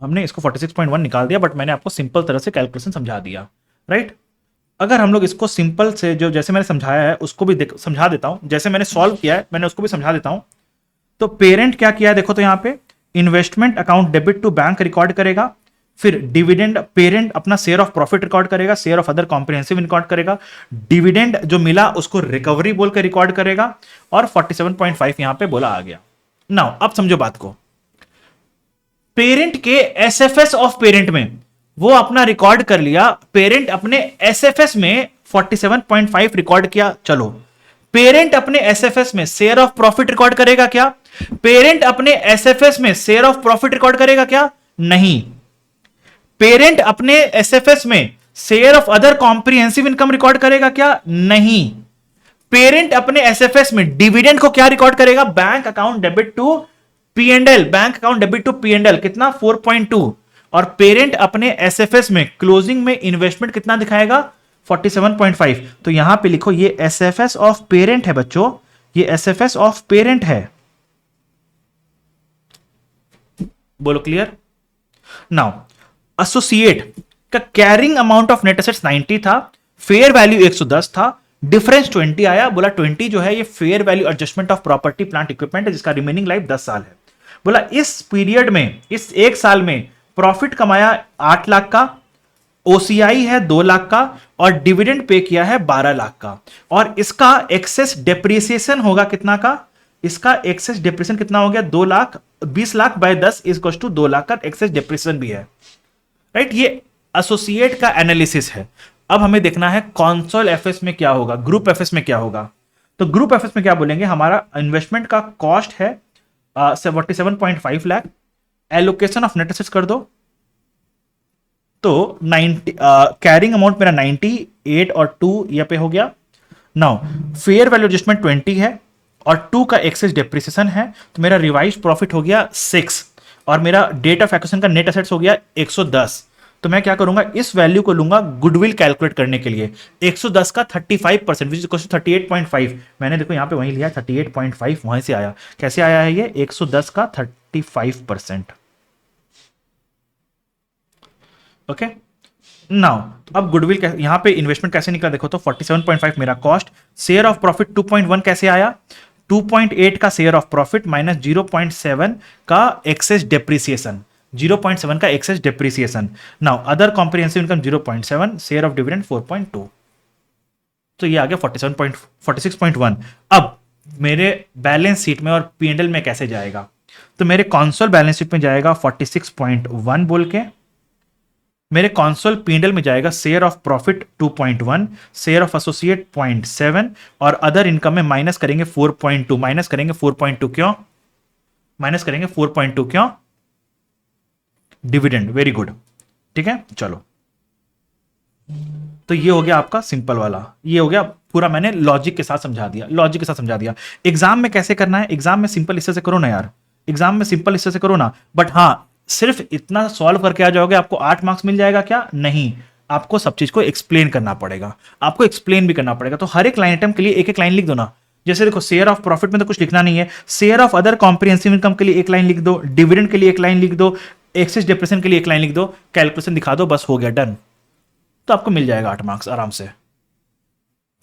A: हमने इसको 46.1 निकाल दिया, बट मैंने आपको सिंपल तरह से कैलकुलेशन समझा दिया, राइट। अगर हम लोग इसको सिंपल से जो जैसे मैंने समझाया है उसको भी समझा देता हूं, जैसे मैंने सॉल्व किया है मैंने उसको भी समझा देता हूं। तो पेरेंट क्या किया है देखो, तो यहां पे investment account debit to bank record करेगा, फिर डिविडेंड पेरेंट अपना शेयर ऑफ प्रॉफिट रिकॉर्ड करेगा, share of other comprehensive record करेगा, डिविडेंड जो मिला उसको रिकवरी बोलकर रिकॉर्ड करेगा, और 47.5 यहां पे बोला आ गया। नाउ अब समझो बात को, पेरेंट के एसएफएस ऑफ पेरेंट में वो अपना रिकॉर्ड कर लिया, पेरेंट अपने एसएफएस में 47.5 रिकॉर्ड किया, चलो पेरेंट अपने एसएफएस में शेयर ऑफ प्रॉफिट रिकॉर्ड करेगा क्या, पेरेंट अपने एसएफएस में शेयर ऑफ प्रॉफिट रिकॉर्ड करेगा क्या, नहीं। पेरेंट अपने एसएफएस में share of other comprehensive income record करेगा क्या, नहीं। पेरेंट अपने एसएफएस में डिविडेंड को क्या रिकॉर्ड करेगा, bank account debit to PNL, bank account debit to PNL कितना 4.2, और पेरेंट अपने एसएफएस में क्लोजिंग में इन्वेस्टमेंट कितना दिखाएगा 47.5। तो यहां पे लिखो ये एसएफएस ऑफ पेरेंट है बच्चों, ये एसएफएस ऑफ पेरेंट है, बोलो क्लियर। नाउ एसोसिएट का carrying amount of net assets 90 था, फेयर वैल्यू 110 था, डिफरेंस 20 आया, बोला 20 जो है ये fair value adjustment of property plant equipment है जिसका रिमेनिंग लाइफ 10 साल है। बोला इस पीरियड में, इस एक साल में प्रॉफिट कमाया 8 लाख का, ओसीआई है 2 लाख का, और डिविडेंड पे किया है 12 लाख का, और इसका एक्सेस डेप्रिसिएशन होगा कितना का, इसका एक्सेस डेप्रिसिएशन कितना हो गया 2 lakh, 20 lakh by 10 is equal to 2 lakh का एक्सेस डेप्रिसिएशन भी है, राइट। ये एसोसिएट का एनालिसिस है। अब हमें देखना है कॉन्सोल एफएस में क्या होगा, ग्रुप एफएस में क्या होगा। तो ग्रुप एफएस में क्या बोलेंगे, हमारा इन्वेस्टमेंट का कॉस्ट है 47.5 lakh, allocation of net assets कर दो, तो 90 कैरिंग अमाउंट मेरा 98 और 2 यहाँ पे हो गया। नाउ फेयर वैल्यू एडजस्टमेंट 20 है और 2 का एक्सेस डेप्रिसिएशन है, तो मेरा रिवाइज प्रॉफिट हो गया 6, और मेरा डेट ऑफ एक्विजिशन का नेट एसेट्स हो गया 110। तो मैं क्या करूंगा, इस वैल्यू को लूंगा गुडविल कैलकुलेट करने के लिए, 110 का 35% विच इज 38.5, मैंने देखो यहां पे वहीं लिया 38.5, वहीं से आया, कैसे आया है ये 110 का 35%। ओके, नाउ अब गुडविल यहां पे इन्वेस्टमेंट कैसे निकला देखो तो 47.5 मेरा कॉस्ट, शेयर ऑफ प्रॉफिट 2.1 कैसे आया, 2.8 का शेयर ऑफ प्रॉफिट माइनस 0.7 का एक्सेस डेप्रिसिएशन, 0.7 का excess depreciation. Now other comprehensive income 0.7, share of dividend 4.2, तो ये आ गया 46.1। अब मेरे बैलेंस शीट में और पीएनएल में कैसे जाएगा, तो मेरे कॉन्सोल बैलेंस शीट में जाएगा 46.1 बोल के, मेरे कॉन्सोल पीएनएल में जाएगा share of profit 2.1, share of associate 0.7 और अदर इनकम में माइनस करेंगे 4.2, माइनस करेंगे 4.2 क्यों, माइनस करेंगे 4.2 क्यों, डिविडेंड, वेरी गुड, ठीक है। चलो तो ये हो गया आपका सिंपल वाला, ये हो गया पूरा, मैंने लॉजिक के साथ समझा दिया, लॉजिक के साथ समझा दिया। एग्जाम में कैसे करना है, एग्जाम में सिंपल हिस्से से करो ना यार, एग्जाम में सिंपल हिस्से से करो ना, बट हाँ सिर्फ इतना सॉल्व करके आ जाओगे आपको 8 मार्क्स मिल जाएगा क्या, नहीं, आपको सब चीज को एक्सप्लेन करना पड़ेगा, आपको एक्सप्लेन भी करना पड़ेगा। तो हर एक लाइन आइटम के लिए एक एक लाइन लिख दो ना, जैसे देखो शेयर ऑफ प्रॉफिट में तो कुछ लिखना नहीं है, share of other comprehensive income के लिए एक लाइन लिख दो, डिविडेंड के लिए एक लाइन लिख दो, एक्सेस डिप्रेशन के लिए एक लाइन लिख दो, कैलकुलेशन दिखा दो, बस हो गया, डन। तो आपको मिल जाएगा 8 मार्क्स आराम से।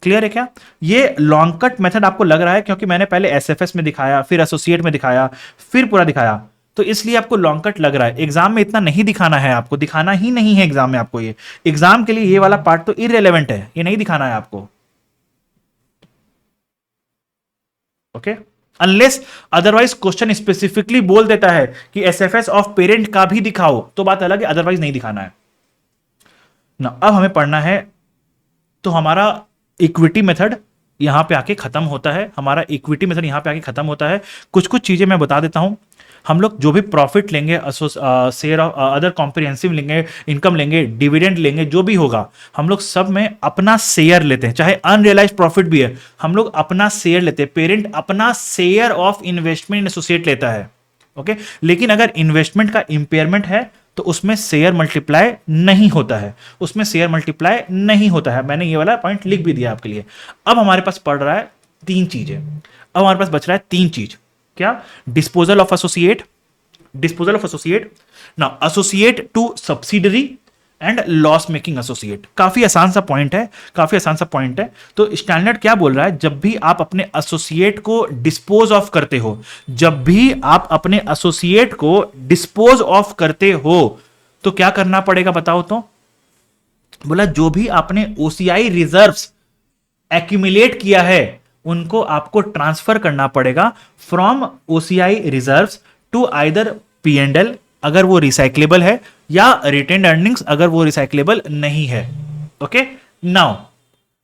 A: क्लियर है क्या? ये लॉन्ग कट मेथड आपको लग रहा है क्योंकि मैंने पहले एसएफएस में दिखाया, फिर एसोसिएट में दिखाया, फिर पूरा दिखाया, तो इसलिए आपको लॉन्ग कट लग रहा है। एग्जाम में इतना नहीं दिखाना है आपको, दिखाना ही नहीं है एग्जाम में आपको, ये एग्जाम के लिए ये वाला पार्ट तो इररिलेवेंट है, ये नहीं दिखाना है आपको, okay. Unless otherwise question specifically बोल देता है कि एसएफएस ऑफ पेरेंट का भी दिखाओ, तो बात अलग है, अदरवाइज नहीं दिखाना है ना। अब हमें पढ़ना है, तो हमारा इक्विटी मेथड यहां पे आके खत्म होता है, हमारा इक्विटी मेथड यहां पे आके खत्म होता है। कुछ कुछ चीजें मैं बता देता हूं, हम लोग जो भी प्रॉफिट लेंगे, शेयर ऑफ अदर कॉम्प्रिहेंसिव लेंगे, इनकम लेंगे, डिविडेंड लेंगे, जो भी होगा, हम लोग सब में अपना शेयर लेते हैं, चाहे अनरियलाइज्ड प्रॉफिट भी है, हम लोग अपना शेयर लेते हैं, पेरेंट अपना share of investment in associate लेता है, ओके। लेकिन अगर इन्वेस्टमेंट का इंपेयरमेंट है तो उसमें शेयर मल्टीप्लाई नहीं होता है, उसमें शेयर मल्टीप्लाई नहीं होता है, मैंने ये वाला पॉइंट लिख भी दिया आपके लिए। अब हमारे पास पड़ रहा है 3 चीजें, अब हमारे पास बच रहा है 3 चीज, क्या, disposal of associate, disposal of associate, ना associate to subsidiary and loss making associate. काफी आसान सा पॉइंट है, काफी आसान सा पॉइंट है। तो स्टैंडर्ड क्या बोल रहा है, जब भी आप अपने एसोसिएट को डिस्पोज ऑफ करते हो, जब भी आप अपने एसोसिएट को डिस्पोज ऑफ करते हो तो क्या करना पड़ेगा बताओ तो, बोला जो भी आपने ओसीआई रिजर्व्स एक्यूमुलेट किया है उनको आपको ट्रांसफर करना पड़ेगा from OCI reserves to either PNL अगर वो रिसाइक्लेबल है, या रिटेन्ड अर्निंग्स अगर वो रिसाइक्लेबल नहीं है, ओके। नाउ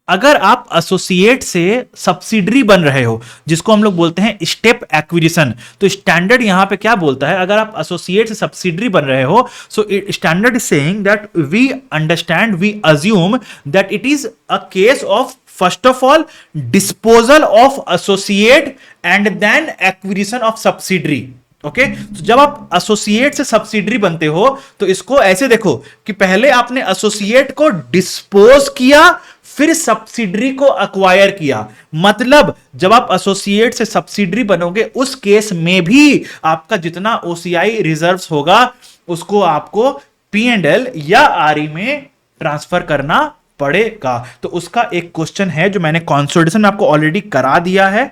A: अगर आप एसोसिएट से सब्सिडरी बन रहे हो, जिसको हम लोग बोलते हैं स्टेप एक्विजिशन, तो स्टैंडर्ड यहां पे क्या बोलता है, अगर आप एसोसिएट से सब्सिडरी बन रहे हो, so standard is saying that we understand, we assume that it is a case of first of all disposal of associate and then acquisition of subsidiary, okay. तो जब आप एसोसिएट से सब्सिडरी बनते हो तो इसको ऐसे देखो कि पहले आपने एसोसिएट को डिस्पोज किया, फिर सब्सिडरी को अक्वायर किया। मतलब जब आप एसोसिएट से सब्सिडरी बनोगे उस केस में भी आपका जितना ओसीआई रिजर्व्स होगा उसको आपको पीएनएल या आरई में ट्रांसफर करना पड़ेगा। तो उसका एक क्वेश्चन है जो मैंने कंसोलिडेशन में आपको ऑलरेडी करा दिया है,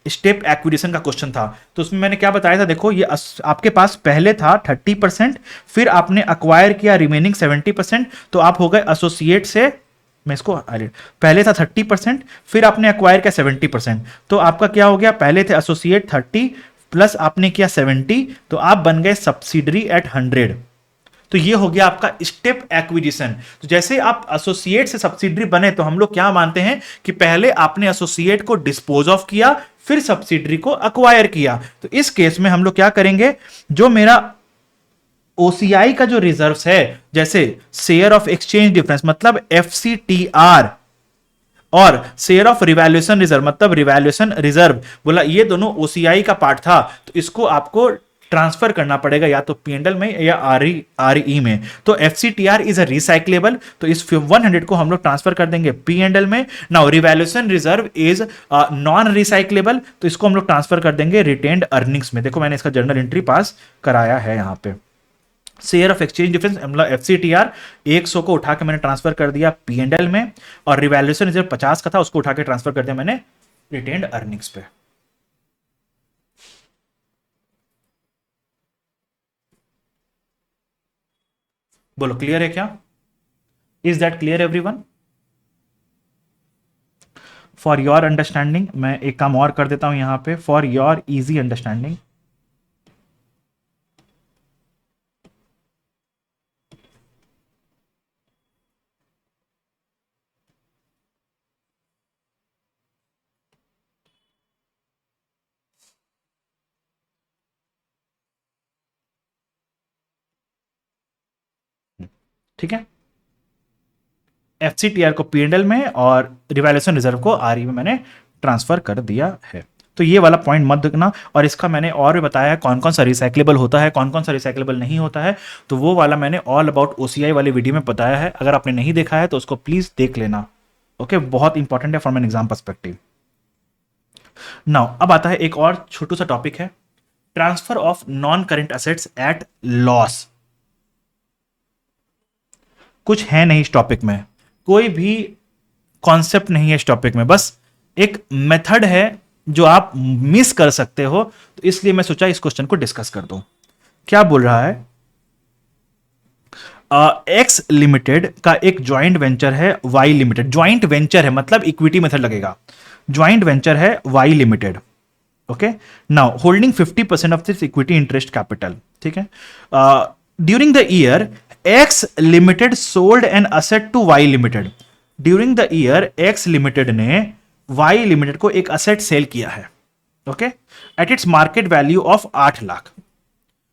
A: स्टेप एक्विजिशन का क्वेश्चन था। तो उसमें मैंने क्या बताया था, देखो ये आपके पास पहले था 30%, फिर आपने अक्वायर किया रिमेनिंग 70%, तो आप हो गए एसोसिएट से, मैं इसको पहले था 30%, फिर आपने अक्वायर किया 70%, तो आपका क्या हो गया, पहले थे एसोसिएट 30 प्लस आपने किया 70, तो आप बन गए सब्सिडरी एट 100। तो ये हो गया आपका स्टेप एक्विजिशन। तो जैसे आप एसोसिएट से सब्सिडरी बने तो हम लोग क्या मानते हैं कि पहले आपने एसोसिएट को डिस्पोज ऑफ किया, फिर सब्सिडरी को अक्वायर किया। तो इस केस में हम लोग क्या करेंगे, जो मेरा ओसीआई का जो रिजर्व्स है, जैसे शेयर ऑफ एक्सचेंज डिफरेंस मतलब एफसीटीआर, और शेयर ऑफ रिवैल्यूएशन रिजर्व मतलब रिवैल्यूएशन रिजर्व, बोला ये दोनों ओसीआई का पार्ट था, तो इसको आपको ट्रांसफर करना पड़ेगा या तो पीएनएल में या आरई में। तो एफसीटीआर इज अ रिसाइक्लेबल, तो इस 100 को हम लोग ट्रांसफर कर देंगे पीएनएल में। Now revaluation reserve is non recyclable, तो इसको हम लोग ट्रांसफर कर देंगे रिटेन्ड अर्निंग्स में। देखो मैंने इसका जर्नल एंट्री पास कराया है यहां पे। शेयर ऑफ एक्सचेंज डिफरेंस मतलब एफसीटीआर 100 को उठा के मैंने ट्रांसफर कर दिया पीएनएल में, और रिवैल्यूएशन रिजर्व 50 का था उसको उठा के ट्रांसफर कर दिया मैंने रिटेन्ड अर्निंग्स पे। बोलो क्लियर है क्या? Is that clear everyone? For your understanding मैं एक काम और कर देता हूं यहां पे, फॉर योर इजी अंडरस्टैंडिंग। ठीक है, एफसीटीआर को पीएनएल में और रिवैल्यूएशन रिजर्व को आरई में मैंने ट्रांसफर कर दिया है। तो ये वाला पॉइंट मत देखना, और इसका मैंने और भी बताया है कौन कौन सा रिसाइक्लेबल होता है, कौन कौन सा रिसाइक्लेबल नहीं होता है, तो वो वाला मैंने ऑल अबाउट ओसीआई वाली वीडियो में बताया है। अगर आपने नहीं देखा है तो उसको प्लीज देख लेना। ओके, बहुत इंपॉर्टेंट है from an exam perspective. Now अब आता है एक और छोटू सा टॉपिक है, transfer of non current assets at loss. कुछ है नहीं इस टॉपिक में, कोई भी कॉन्सेप्ट नहीं है इस टॉपिक में, बस एक मेथड है जो आप मिस कर सकते हो, तो इसलिए मैं सोचा इस क्वेश्चन को डिस्कस कर दूं। क्या बोल रहा है, एक्स लिमिटेड का एक ज्वाइंट वेंचर है वाई लिमिटेड। ज्वाइंट वेंचर है मतलब इक्विटी मेथड लगेगा, ज्वाइंट वेंचर है Y Limited. Okay, now holding 50% of this equity interest capital. ठीक है, during the year X Limited sold an asset to Y Limited. During the year X Limited ने Y Limited को एक asset sale किया है, okay, at its market value of 8 lakh.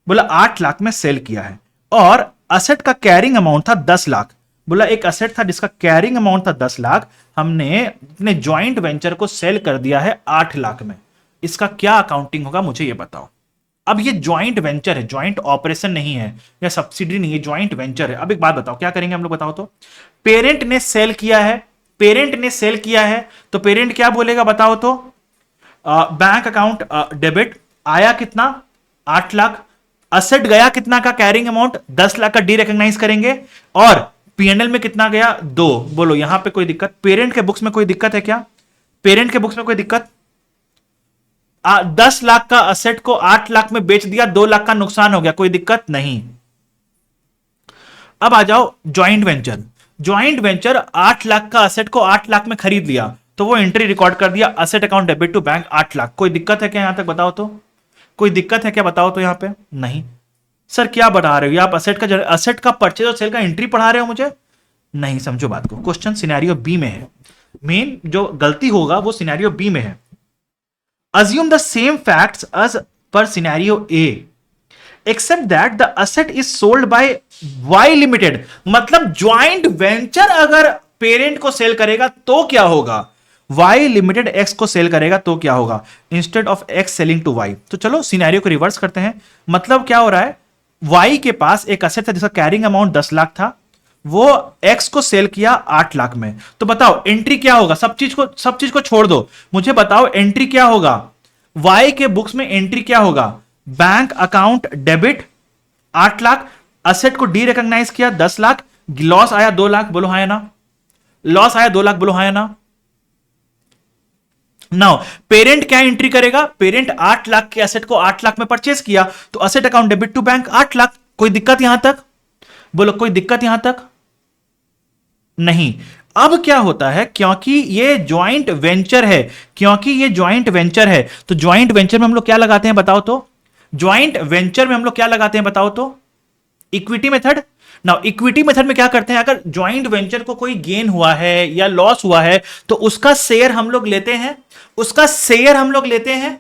A: बोला 8 लाख में cell किया है, और असेट का कैरिंग अमाउंट था 10 लाख। बोला एक असेट था जिसका कैरिंग अमाउंट था 10 लाख, हमने अपने ज्वाइंट वेंचर को सेल कर दिया है 8 लाख में। इसका क्या अकाउंटिंग होगा मुझे ये बताओ। अब ये ज्वाइंट वेंचर है, ज्वाइंट ऑपरेशन नहीं है या सब्सिडी नहीं है, ज्वाइंट वेंचर है। अब एक बात बताओ क्या करेंगे हम लोग, बताओ तो। पेरेंट ने सेल किया है, पेरेंट ने सेल किया है, तो पेरेंट क्या बोलेगा बताओ तो। बैंक अकाउंट डेबिट आया कितना 8 लाख, असेट गया कितना का कैरिंग अमाउंट 10 लाख का डी रिकॉग्नाइज करेंगे, और पीएनएल में कितना गया 2। बोलो यहां पे कोई दिक्कत, पेरेंट के बुक्स में कोई दिक्कत है क्या? पेरेंट के बुक्स में कोई दिक्कत? 10 लाख का असेट को 8 लाख में बेच दिया, 2 लाख का नुकसान हो गया, कोई दिक्कत नहीं। अब आ जाओ joint venture. Joint venture 8 lakh का असेट को 8 लाख में खरीद लिया, तो वो एंट्री रिकॉर्ड कर दिया, asset account debit to bank 8 lakh. कोई दिक्कत है क्या यहां तक बताओ तो? कोई दिक्कत है क्या बताओ तो यहां पे? नहीं। सर क्या बढ़ा रहे हो आप, असेट का परचेज और सेल का एंट्री पढ़ा रहे हो मुझे? नहीं, समझो बात को, क्वेश्चन सिनेरियो बी में है, मेन जो गलती होगा वो सिनेरियो बी में है। Assume the same facts as per scenario A, except that the asset is sold by Y Limited। मतलब ज्वाइंट वेंचर अगर पेरेंट को सेल करेगा तो क्या होगा, Y लिमिटेड X को सेल करेगा तो क्या होगा, instead of X selling to Y। तो चलो सिनेरियो को रिवर्स करते हैं। मतलब क्या हो रहा है, Y के पास एक असेट था जिसका कैरिंग अमाउंट 10 लाख था, वो X को सेल किया 8 लाख में। तो बताओ एंट्री क्या होगा, सब चीज को छोड़ दो, मुझे बताओ एंट्री क्या होगा। Y के बुक्स में एंट्री क्या होगा, bank account debit 8 lakh, asset को डी रिकॉग्नाइज किया 10 लाख, लॉस आया 2 लाख, बोलो हाँ या ना। लॉस आया 2 लाख, बोलो हाँ या ना। नाउ पेरेंट क्या एंट्री करेगा, पेरेंट 8 लाख के असेट को 8 लाख में परचेस किया, तो asset account debit to bank 8 lakh. कोई दिक्कत यहां तक? बोलो कोई दिक्कत यहां तक? नहीं। अब क्या होता है, क्योंकि ये ज्वाइंट वेंचर है, क्योंकि ये ज्वाइंट वेंचर है, तो ज्वाइंट वेंचर में हम लोग क्या लगाते हैं बताओ तो? ज्वाइंट वेंचर में हम लोग क्या लगाते हैं बताओ तो? Equity method. Now equity method में क्या करते हैं, अगर ज्वाइंट वेंचर को कोई गेन हुआ है या लॉस हुआ है तो उसका शेयर हम लोग लेते हैं, उसका शेयर हम लोग लेते हैं।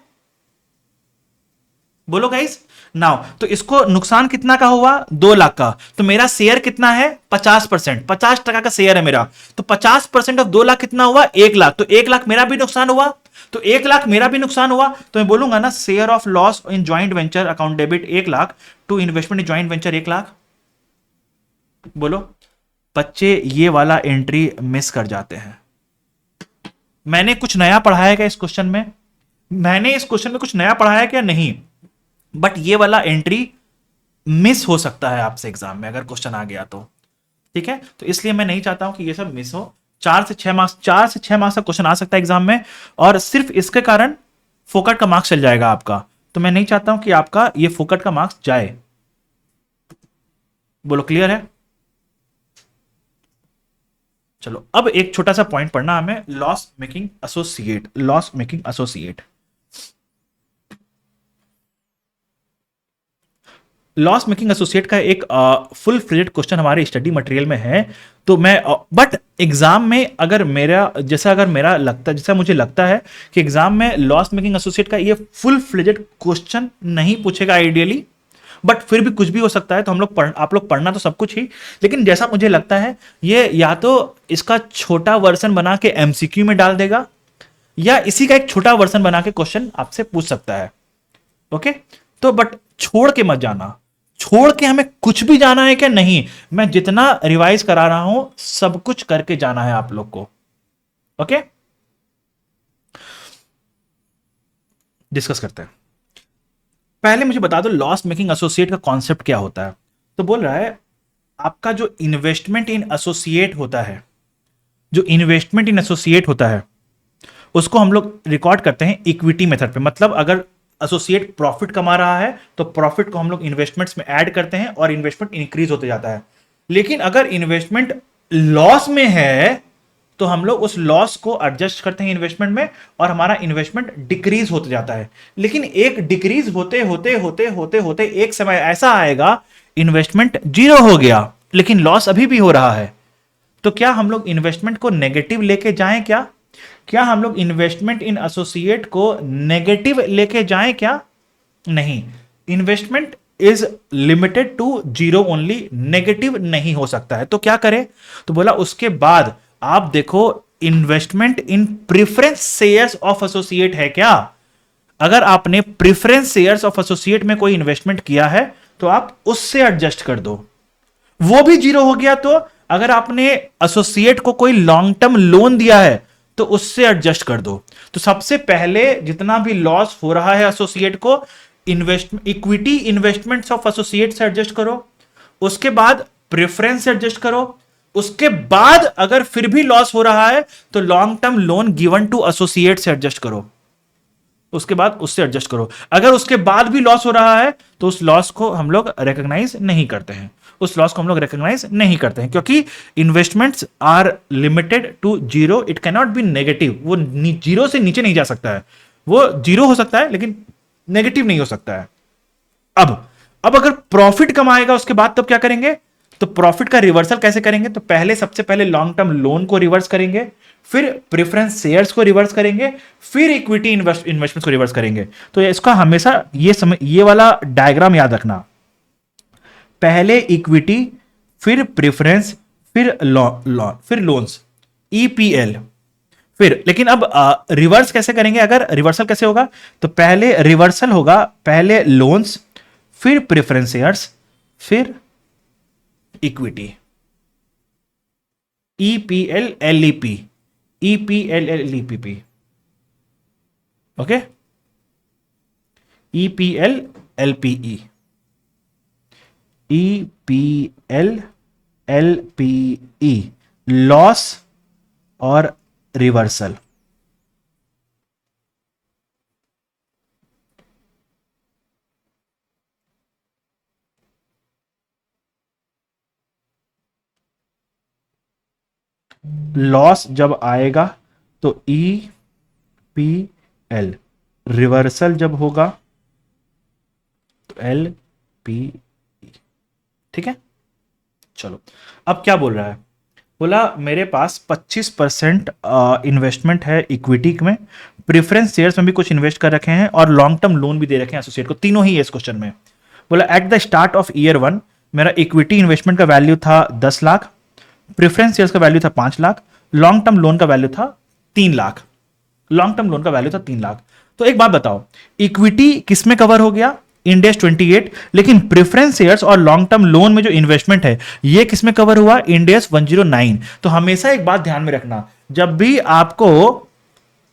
A: बोलो गाइस। नाउ तो इसको नुकसान कितना का हुआ 2 लाख का, तो मेरा शेयर कितना है 50%, 50% का शेयर है मेरा, तो 50% ऑफ 2 लाख कितना हुआ 1 लाख, तो 1 लाख मेरा भी नुकसान हुआ, तो 1 लाख मेरा भी नुकसान हुआ, तो मैं बोलूंगा ना share of loss in joint venture account debit 1 lakh to investment in joint venture 1 lakh. बोलो बच्चे ये वाला एंट्री मिस कर जाते हैं। मैंने कुछ नया पढ़ाया क्या इस क्वेश्चन में, मैंने इस क्वेश्चन में कुछ नया पढ़ाया क्या? नहीं, बट ये वाला एंट्री मिस हो सकता है आपसे एग्जाम में अगर क्वेश्चन आ गया तो। ठीक है, तो इसलिए मैं नहीं चाहता हूं कि ये सब मिस हो। 4 से 6 मार्क्स का क्वेश्चन आ सकता है एग्जाम में, और सिर्फ इसके कारण फोकट का मार्क्स चल जाएगा आपका। तो मैं नहीं चाहता हूं कि आपका ये फोकट का मार्क्स जाए। बोलो क्लियर है? चलो अब एक छोटा सा पॉइंट पढ़ना हमें, loss making associate. Loss making associate, loss making associate का एक फुल फ्लेजेड क्वेश्चन हमारे स्टडी मटेरियल में है। तो मैं बट एग्जाम में अगर मेरा लगता जैसा मुझे लगता है कि एग्जाम में लॉस मेकिंग एसोसिएट का ये फुल फ्लेजेड क्वेश्चन नहीं पूछेगा आइडियली, बट फिर भी कुछ भी हो सकता है। तो आप लोग पढ़ना तो सब कुछ ही, लेकिन जैसा मुझे लगता है ये या तो इसका छोटा वर्जन बना के एमसीक्यू में डाल देगा, या इसी का एक छोटा वर्जन बना के क्वेश्चन आपसे पूछ सकता है। ओके, तो बट छोड़ के मत जाना। छोड़ के हमें कुछ भी जाना है क्या? नहीं, मैं जितना रिवाइज करा रहा हूं सब कुछ करके जाना है आप लोग को। ओके, डिस्कस करते हैं। पहले मुझे बता दो लॉस मेकिंग एसोसिएट का कॉन्सेप्ट क्या होता है। तो बोल रहा है आपका जो इन्वेस्टमेंट इन एसोसिएट होता है, जो इन्वेस्टमेंट इन एसोसिएट होता है उसको हम लोग रिकॉर्ड करते हैं इक्विटी मेथड पे। मतलब अगर एसोसिएट प्रॉफिट कमा रहा है तो प्रॉफिट को हम लोग इन्वेस्टमेंट्स में ऐड करते हैं और इन्वेस्टमेंट इंक्रीज होते जाता है। लेकिन अगर इन्वेस्टमेंट लॉस में है तो हम लोग उस लॉस को एडजस्ट करते हैं इन्वेस्टमेंट में, और हमारा इन्वेस्टमेंट डिक्रीज होते जाता है। लेकिन एक डिक्रीज होते होते होते होते होते एक समय ऐसा आएगा इन्वेस्टमेंट जीरो हो गया लेकिन लॉस अभी भी हो रहा है। तो क्या हम लोग इन्वेस्टमेंट को नेगेटिव लेके जाएं? क्या हम लोग इन्वेस्टमेंट इन एसोसिएट को नेगेटिव लेके जाएं क्या? नहीं, investment is limited to zero only, negative नहीं हो सकता है। तो क्या करें? तो बोला उसके बाद आप देखो investment in preference shares of associate है क्या। अगर आपने प्रेफरेंस शेयर्स ऑफ एसोसिएट में कोई इन्वेस्टमेंट किया है तो आप उससे एडजस्ट कर दो। वो भी जीरो हो गया तो अगर आपने एसोसिएट को कोई लॉन्ग टर्म लोन दिया है तो उससे एडजस्ट कर दो। तो सबसे पहले जितना भी लॉस हो रहा है एसोसिएट को, इक्विटी इन्वेस्टमेंट्स ऑफ एसोसिएट से एडजस्ट करो, उसके बाद प्रेफरेंस से एडजस्ट करो, उसके बाद अगर फिर भी लॉस हो रहा है तो long term loan given to associate से एडजस्ट करो, उसके बाद उससे एडजस्ट करो। अगर उसके बाद भी लॉस हो रहा है तो उस लॉस को हम लोग रिकॉग्नाइज नहीं करते हैं, क्योंकि investments are limited to zero, it can not be negative. वो जीरो से नीचे नहीं जा सकता है, वो जीरो हो सकता है लेकिन नेगेटिव नहीं हो सकता है। अब अगर प्रॉफिट कमाएगा उसके बाद तब क्या करेंगे? तो प्रॉफिट का रिवर्सल कैसे करेंगे? तो सबसे पहले लॉन्ग टर्म लोन को रिवर्स करेंगे, फिर प्रेफरेंस शेयर्स को रिवर्स करेंगे, फिर इक्विटी इन्वेस्टमेंट्स को रिवर्स करेंगे। तो इसका हमेशा ये वाला डायग्राम याद रखना, पहले इक्विटी, फिर प्रेफरेंस, फिर लोन्स, ईपीएल, फिर। लेकिन अब रिवर्स कैसे करेंगे? अगर रिवर्सल कैसे होगा तो पहले रिवर्सल होगा, पहले लोन्स, फिर प्रेफरेंस शेयर्स, फिर equity, EPL LEP, EPL LEP. Okay, EPL LPE, EPL LPE, loss और रिवर्सल। लॉस जब आएगा तो ई पी एल, रिवर्सल जब होगा तो एल पी। ठीक है, चलो अब क्या बोल रहा है? बोला मेरे पास 25% इन्वेस्टमेंट है इक्विटी में, प्रेफरेंस शेयर्स में भी कुछ इन्वेस्ट कर रखे हैं और लॉन्ग टर्म लोन भी दे रखे हैं एसोसिएट को, तीनों ही है इस क्वेश्चन में। बोला at the start of year 1 मेरा इक्विटी इन्वेस्टमेंट का वैल्यू था 10 लाख, प्रेफरेंस शेयर्स का वैल्यू था 5 लाख, लॉन्ग टर्म लोन का वैल्यू था 3 लाख। तो एक बात बताओ, इक्विटी किस में कवर हो गया? इंड एस 28, लेकिन प्रेफरेंस शेयर्स और लॉन्ग टर्म लोन में जो इन्वेस्टमेंट है ये किस में कवर हुआ? End AS 109। तो हमेशा एक बात ध्यान में रखना, जब भी आपको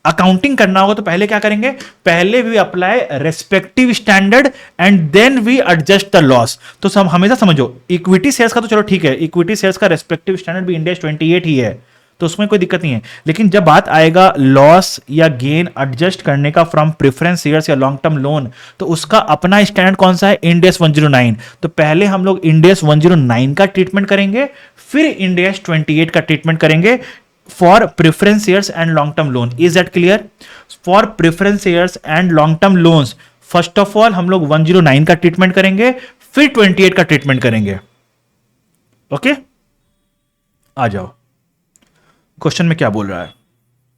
A: अकाउंटिंग करना होगा तो पहले क्या करेंगे, पहले we apply respective standard and then we adjust the loss. तो सब हमेशा समझो, इक्विटी शेयर्स का तो चलो ठीक है, इक्विटी शेयर्स का रेस्पेक्टिव स्टैंडर्ड भी इंडेक्स 28 ही है, तो उसमें कोई दिक्कत नहीं है। लेकिन जब बात आएगा लॉस या गेन एडजस्ट करने का फ्रॉम प्रेफरेंस शेयर्स या लॉन्ग टर्म लोन, तो उसका अपना स्टैंडर्ड कौन सा है, इंडेक्स 109। तो पहले हम लोग इंडेक्स 109 का ट्रीटमेंट करेंगे, फिर इंडेक्स 28 का ट्रीटमेंट करेंगे for preference shares and long term loan. Is that clear? For preference shares and long term loans first of all हम लोग 109 का ट्रीटमेंट करेंगे, फिर 28 का ट्रीटमेंट करेंगे। ओके, आ जाओ क्वेश्चन में क्या बोल रहा है।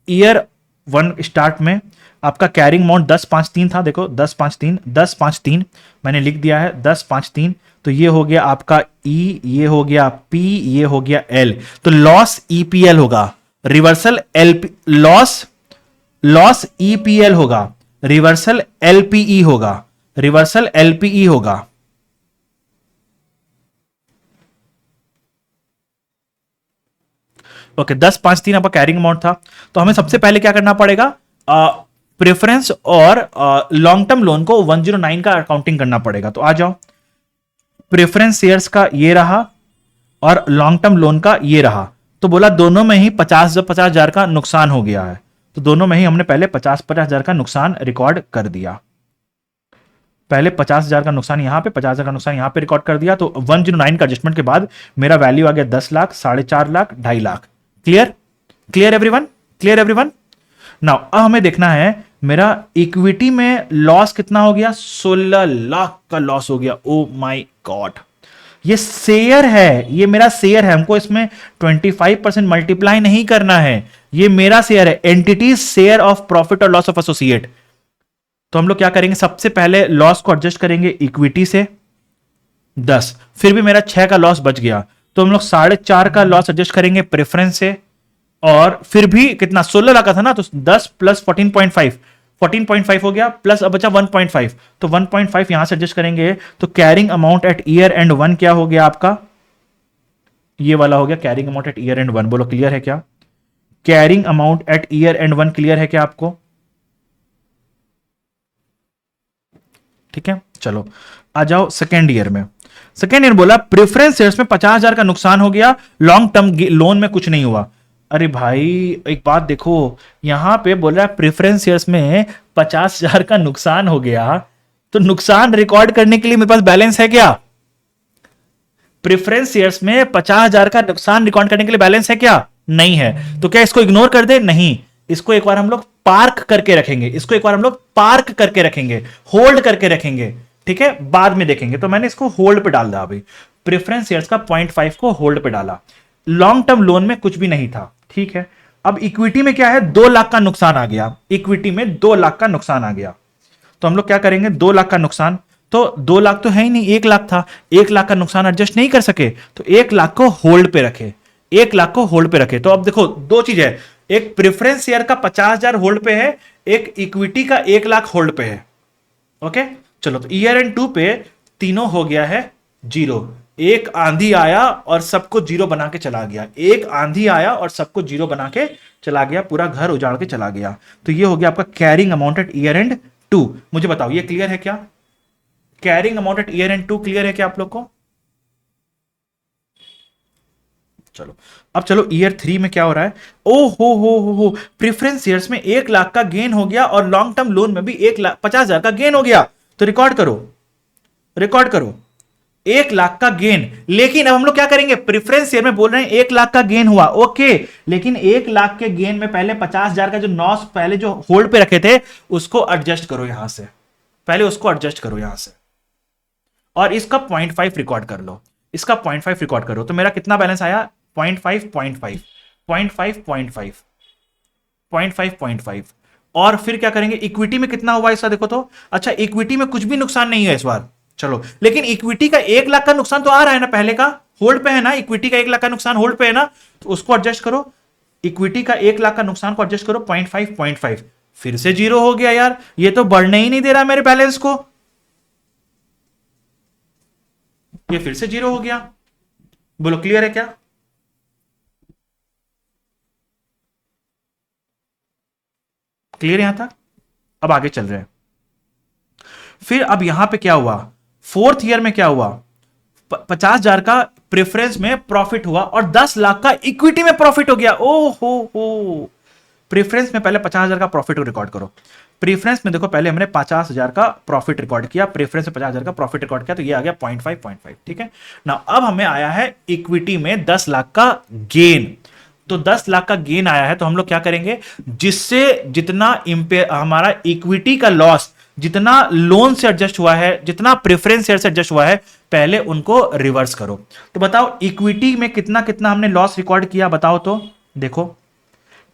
A: ईयर 1 स्टार्ट में आपका कैरिंग अमाउंट 1053 था, देखो 1053 मैंने लिख दिया है 1053। तो ये हो गया आपका ई, ये हो गया पी, ये हो गया एल। तो लॉस ईपीएल होगा, रिवर्सल एलपी, लॉस ईपीएल होगा, रिवर्सल एलपीई होगा, रिवर्सल एलपीई होगा। ओके, 1053 आपका कैरिंग अमाउंट था। तो हमें सबसे पहले क्या करना पड़ेगा, प्रेफरेंस और लॉन्ग टर्म लोन को 109 का अकाउंटिंग करना पड़ेगा। तो आ जाओ, प्रेफरेंस शेयर्स का ये रहा और लॉन्ग टर्म लोन का ये रहा। तो बोला दोनों में ही 50,000 का नुकसान हो गया है, तो दोनों में ही हमने पहले 50,000 का नुकसान रिकॉर्ड कर दिया। पहले 50,000 का नुकसान यहां पे, 50,000 का नुकसान यहां पे रिकॉर्ड कर दिया। तो 109 का एडजस्टमेंट के बाद मेरा वैल्यू आ गया 10 lakh, 4.5 lakh, 2.5 lakh. Clear? Clear everyone? Clear everyone? Now अब हमें देखना है मेरा इक्विटी में लॉस कितना हो गया, 16 लाख का लॉस हो गया। ओ माय गॉड, ये शेयर है, ये मेरा शेयर है, हमको इसमें 25% मल्टीप्लाई नहीं करना है, ये मेरा शेयर है, एंटिटी शेयर ऑफ प्रॉफिट और लॉस ऑफ एसोसिएट। तो हम लोग क्या करेंगे, सबसे पहले लॉस को एडजस्ट करेंगे इक्विटी से 10, फिर भी मेरा 6 का लॉस बच गया, तो हम लोग 4.5 का लॉस एडजस्ट करेंगे प्रेफरेंस से, और फिर भी कितना, 16 लाख का था ना, तो 10 प्लस 14.5 हो गया, प्लस अब बचा 1.5, तो 1.5 यहां से एडजस्ट करेंगे। तो carrying amount at year and 1 क्या हो गया आपका, ये वाला हो गया carrying amount at year and 1। बोलो क्लियर है क्या? Carrying amount at year and 1 clear है क्या आपको? ठीक है, चलो आ जाओ सेकेंड ईयर में। सेकेंड ईयर बोला प्रेफरेंस शेयर्स में 50,000 का नुकसान हो गया, लॉन्ग टर्म लोन में कुछ नहीं हुआ। अरे भाई एक बात देखो, यहां पे बोल रहा है प्रेफरेंस शेयर्स में 50,000 का नुकसान हो गया, तो नुकसान रिकॉर्ड करने के लिए मेरे पास बैलेंस है क्या? प्रेफरेंस शेयर्स में 50,000 का नुकसान रिकॉर्ड करने के लिए बैलेंस है क्या? नहीं है। तो क्या इसको इग्नोर कर दे? नहीं, इसको एक बार हम लोग पार्क करके रखेंगे, इसको एक बार हम लोग पार्क करके रखेंगे, होल्ड करके रखेंगे, ठीक है, बाद में देखेंगे। तो मैंने इसको होल्ड पे डाल दिया, अभी प्रेफरेंस शेयर्स का 0.5 को होल्ड पे डाला। लॉन्ग टर्म लोन में कुछ भी नहीं था, ठीक है। अब इक्विटी में क्या है, 2 लाख का नुकसान आ गया, इक्विटी में 2 लाख का नुकसान आ गया। तो हम लोग क्या करेंगे, 2 लाख का नुकसान, तो 2 लाख तो है ही नहीं, 1 लाख था, 1 लाख का नुकसान एडजस्ट नहीं कर सके, तो 1 लाख को होल्ड पे रखे, 1 लाख को होल्ड पे रखे। तो अब देखो दो चीज है, एक प्रेफरेंस शेयर का 50,000 होल्ड पे है, एक इक्विटी का 1 लाख होल्ड पे है। ओके, चलो तो ईयर एंड 2 पे तीनों हो गया है जीरो। एक आंधी आया और सबको जीरो बना के चला गया, एक आंधी आया और सबको जीरो बना के चला गया, पूरा घर उजाड़ के चला गया। तो ये हो गया आपका carrying amount at year and 2। मुझे बताओ ये क्लियर है क्या? Carrying amount at year and 2 clear है क्या आप लोग को? चलो अब चलो ईयर 3 में क्या हो रहा है। ओ हो, प्रेफरेंस शेयर्स में 1 लाख का गेन हो गया और लॉन्ग टर्म लोन में भी 1,50,000 का गेन हो गया। तो रिकॉर्ड करो, रिकॉर्ड करो 1 लाख का गेन। लेकिन अब हम लोग क्या करेंगे, प्रेफरेंस शेयर में बोल रहे हैं 1 लाख का गेन हुआ, ओके, लेकिन 1 लाख के गेन में पहले 50,000 का जो नॉस पहले जो होल्ड पे रखे थे उसको एडजस्ट करो यहां से, पहले उसको एडजस्ट करो यहां से, और इसका 0.5 रिकॉर्ड कर लो, इसका 0.5 रिकॉर्ड करो। तो मेरा कितना बैलेंस आया, 0.5 0.5 0.5 0.5 0.5 0.5। और फिर क्या करेंगे, इक्विटी में कितना हुआ इसका देखो तो। अच्छा इक्विटी में कुछ भी नुकसान नहीं है इस बार, चलो, लेकिन इक्विटी का 1 लाख का नुकसान तो आ रहा है ना, पहले का होल्ड पे है ना, इक्विटी का 1 लाख का नुकसान होल्ड पे है ना, तो उसको एडजस्ट करो। इक्विटी का 1 लाख का नुकसान को एडजस्ट करो, 0.5 0.5, फिर से जीरो हो गया यार, ये तो बढ़ने ही नहीं दे रहा मेरे बैलेंस को, ये फिर से जीरो हो गया। बोलो क्लियर है क्या? क्लियर यहां तक? अब आगे चल रहे हैं। फिर अब यहां पे क्या हुआ, फोर्थ ईयर में क्या हुआ, 50,000 का प्रेफरेंस में प्रॉफिट हुआ और 10 लाख का इक्विटी में प्रॉफिट हो गया। ओ हो, प्रेफरेंस में पहले 50,000 का प्रॉफिट को रिकॉर्ड करो। प्रेफरेंस में देखो, पहले हमने 50,000 का प्रॉफिट रिकॉर्ड किया, प्रेफरेंस में 50,000 का प्रॉफिट रिकॉर्ड किया, तो ये आ गया 0.5, ठीक है ना। अब हमें आया है इक्विटी में 10 लाख का गेन, तो 10 लाख का गेन आया है, तो हम लोग क्या करेंगे, जिससे जितना हमारा इक्विटी का लॉस जितना लोन से एडजस्ट हुआ है, जितना प्रेफरेंस शेयर से एडजस्ट हुआ है, पहले उनको रिवर्स करो। तो बताओ इक्विटी में कितना कितना हमने लॉस रिकॉर्ड किया, बताओ तो। देखो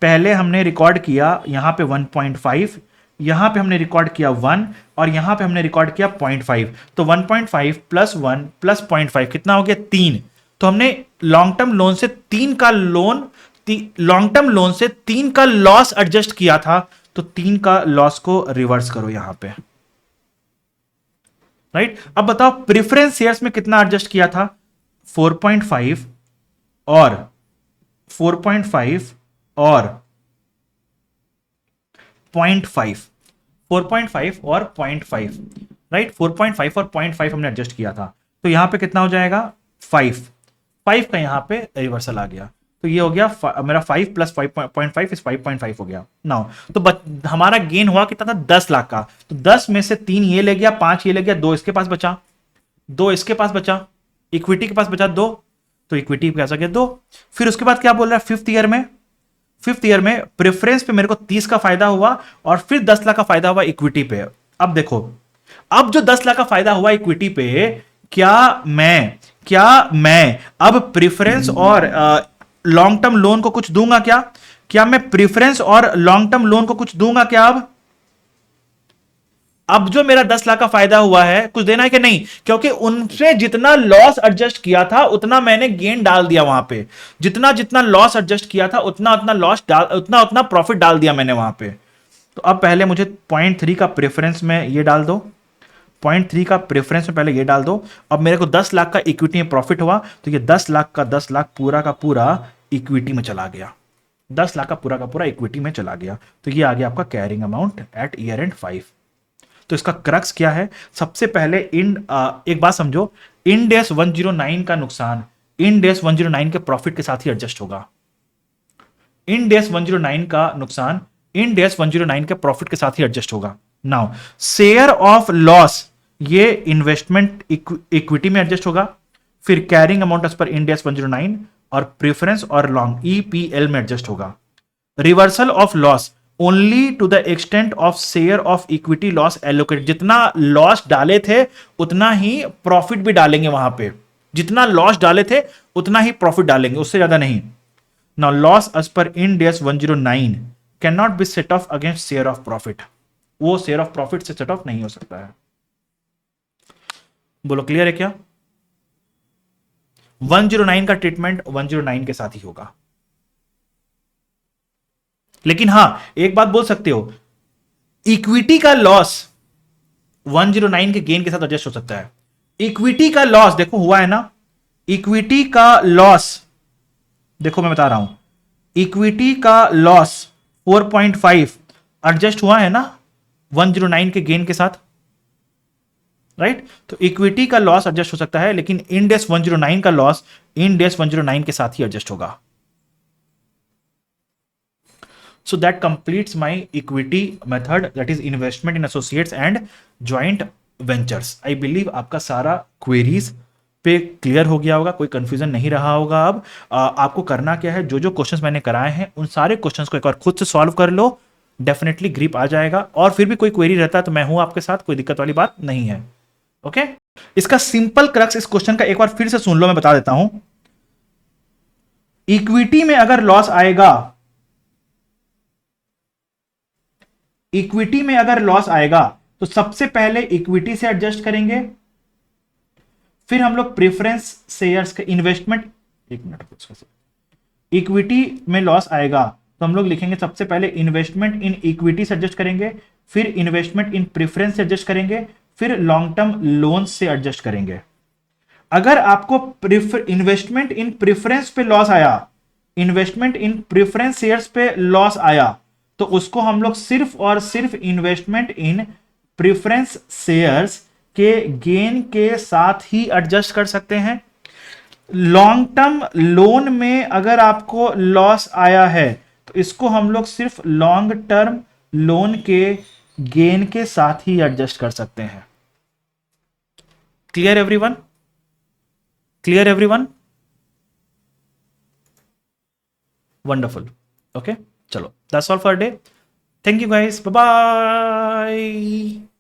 A: पहले हमने रिकॉर्ड किया यहां पे 1.5, यहां पे हमने रिकॉर्ड किया 1, और यहां पे हमने रिकॉर्ड किया 0.5। तो 1.5 प्लस 1 प्लस 0.5 कितना हो गया, 3। तो हमने लॉन्ग टर्म लोन से 3 का लोन, लॉन्ग टर्म लोन से 3 का लॉस एडजस्ट किया था, तो 3 का लॉस को रिवर्स करो यहां पे, राइट। अब बताओ प्रेफरेंस शेयर्स में कितना एडजस्ट किया था, 4.5 और 4.5 और 0.5, 4.5 और 0.5, राइट। 4.5 और 0.5 हमने एडजस्ट किया था, तो यहां पे कितना हो जाएगा, 5 का यहां पे रिवर्सल आ गया, तो ये हो गया मेरा 5 प्लस 5.5 इस 5.5 हो गया नाउ। तो हमारा गेन हुआ कितना था, 10 लाख का। तो 10 में से 3 ये ले गया, 5 ये ले गया, 2 इसके पास बचा, 2 इसके पास बचा, इक्विटी के पास बचा 2, तो इक्विटी के पास आ गया 2। फिर उसके बाद क्या बोल रहा है, फिफ्थ ईयर में प्रेफरेंस पे मेरे को 30 का फायदा हुआ और फिर 10 लाख का फायदा हुआ इक्विटी पे। अब देखो, अब जो 10 लाख का फायदा हुआ इक्विटी पे, क्या मैं अब प्रेफरेंस और लॉन्ग टर्म लोन को कुछ दूंगा क्या, क्या मैं प्रेफरेंस और लॉन्ग टर्म लोन को कुछ दूंगा क्या? अब जो मेरा 10 लाख का फायदा हुआ है, कुछ देना है कि नहीं, क्योंकि उनसे जितना लॉस एडजस्ट किया था उतना मैंने गेन डाल दिया वहां पे, जितना जितना लॉस एडजस्ट किया था उतना उतना लॉस डाल, उतना उतना प्रॉफिट डाल दिया मैंने वहां पे। तो अब पहले मुझे 0.3 का प्रेफरेंस में ये डाल दो, 0.3 का प्रेफरेंस में पहले ये डाल दो। अब मेरे को 10 लाख का इक्विटी में प्रॉफिट हुआ, तो ये 10 लाख का 10 लाख पूरा का पूरा इक्विटी में चला गया, 10 लाख का पूरा इक्विटी में चला गया। तो ये आ गया आपका carrying amount at year and 5। तो इसका क्रक्स क्या है, सबसे पहले एक बात समझो, इंड एस 109 का नुकसान इंड एस 109 के प्रॉफिट के साथ ही एडजस्ट होगा। इंड एस 109 का नुकसान इंड एस 109 के प्रॉफिट के साथ ही एडजस्ट होगा। नाउ शेयर ऑफ लॉस ये इन्वेस्टमेंट इक्विटी में एडजस्ट होगा, फिर carrying amount as per Ind AS 109 और प्रेफरेंस और लॉन्ग ईपीएल में एडजस्ट होगा। Reversal of loss only to the extent of share of equity loss allocate, जितना लॉस डाले थे उतना ही प्रॉफिट भी डालेंगे वहां पे, जितना लॉस डाले थे उतना ही प्रॉफिट डालेंगे, उससे ज्यादा नहीं। Now loss as per Ind AS 109 can not be set off against share of profit, वो शेयर ऑफ प्रॉफिट से सेट ऑफ नहीं हो सकता है। बोलो क्लियर है क्या? 109 का ट्रीटमेंट 109 के साथ ही होगा। लेकिन हां एक बात बोल सकते हो, इक्विटी का लॉस 109 के गेन के साथ एडजस्ट हो सकता है। इक्विटी का लॉस देखो हुआ है ना, इक्विटी का लॉस देखो मैं बता रहा हूं, इक्विटी का लॉस 4.5 एडजस्ट हुआ है ना 109 के गेन के साथ, राइट। तो इक्विटी का लॉस एडजस्ट हो सकता है, लेकिन इंड एस 109 का लॉस इंड एस 109 के साथ ही एडजस्ट होगा। So that completes my equity method, that is investment in associates and joint ventures. I believe आपका सारा queries पे क्लियर हो गया होगा, कोई कंफ्यूजन नहीं रहा होगा। अब आपको करना क्या है, जो जो क्वेश्चंस मैंने कराए हैं उन सारे क्वेश्चंस को एक बार खुद से सॉल्व कर लो, डेफिनेटली ग्रिप आ जाएगा। और फिर भी कोई क्वेरी रहता है तो मैं हूं आपके साथ, कोई दिक्कत वाली बात नहीं है। ओके, इसका सिंपल क्रक्स इस क्वेश्चन का एक बार फिर से सुन लो, मैं बता देता हूं। इक्विटी में अगर लॉस आएगा, इक्विटी में अगर लॉस आएगा तो सबसे पहले इक्विटी से एडजस्ट करेंगे, फिर हम लोग प्रेफरेंस शेयर्स के इन्वेस्टमेंट, एक मिनट, इक्विटी में लॉस आएगा तो हम लोग लिखेंगे सबसे पहले इन्वेस्टमेंट इन इक्विटी से एडजस्ट करेंगे, फिर इन्वेस्टमेंट इन प्रेफरेंस से एडजस्ट करेंगे, फिर लॉन्ग टर्म लोन से एडजस्ट करेंगे। अगर आपको इन्वेस्टमेंट इन प्रेफरेंस पे लॉस आया, इन्वेस्टमेंट इन प्रेफरेंस शेयर्स पे लॉस आया, तो उसको हम लोग सिर्फ और सिर्फ इन्वेस्टमेंट इन प्रिफरेंस शेयर्स के गेन के साथ ही एडजस्ट कर सकते हैं। लॉन्ग टर्म लोन में अगर आपको लॉस आया है तो इसको हम लोग सिर्फ लॉन्ग टर्म लोन के गेन के साथ ही एडजस्ट कर सकते हैं। Clear everyone? Clear everyone? Wonderful. Okay, चलो that's all for day. Thank you guys, bye bye.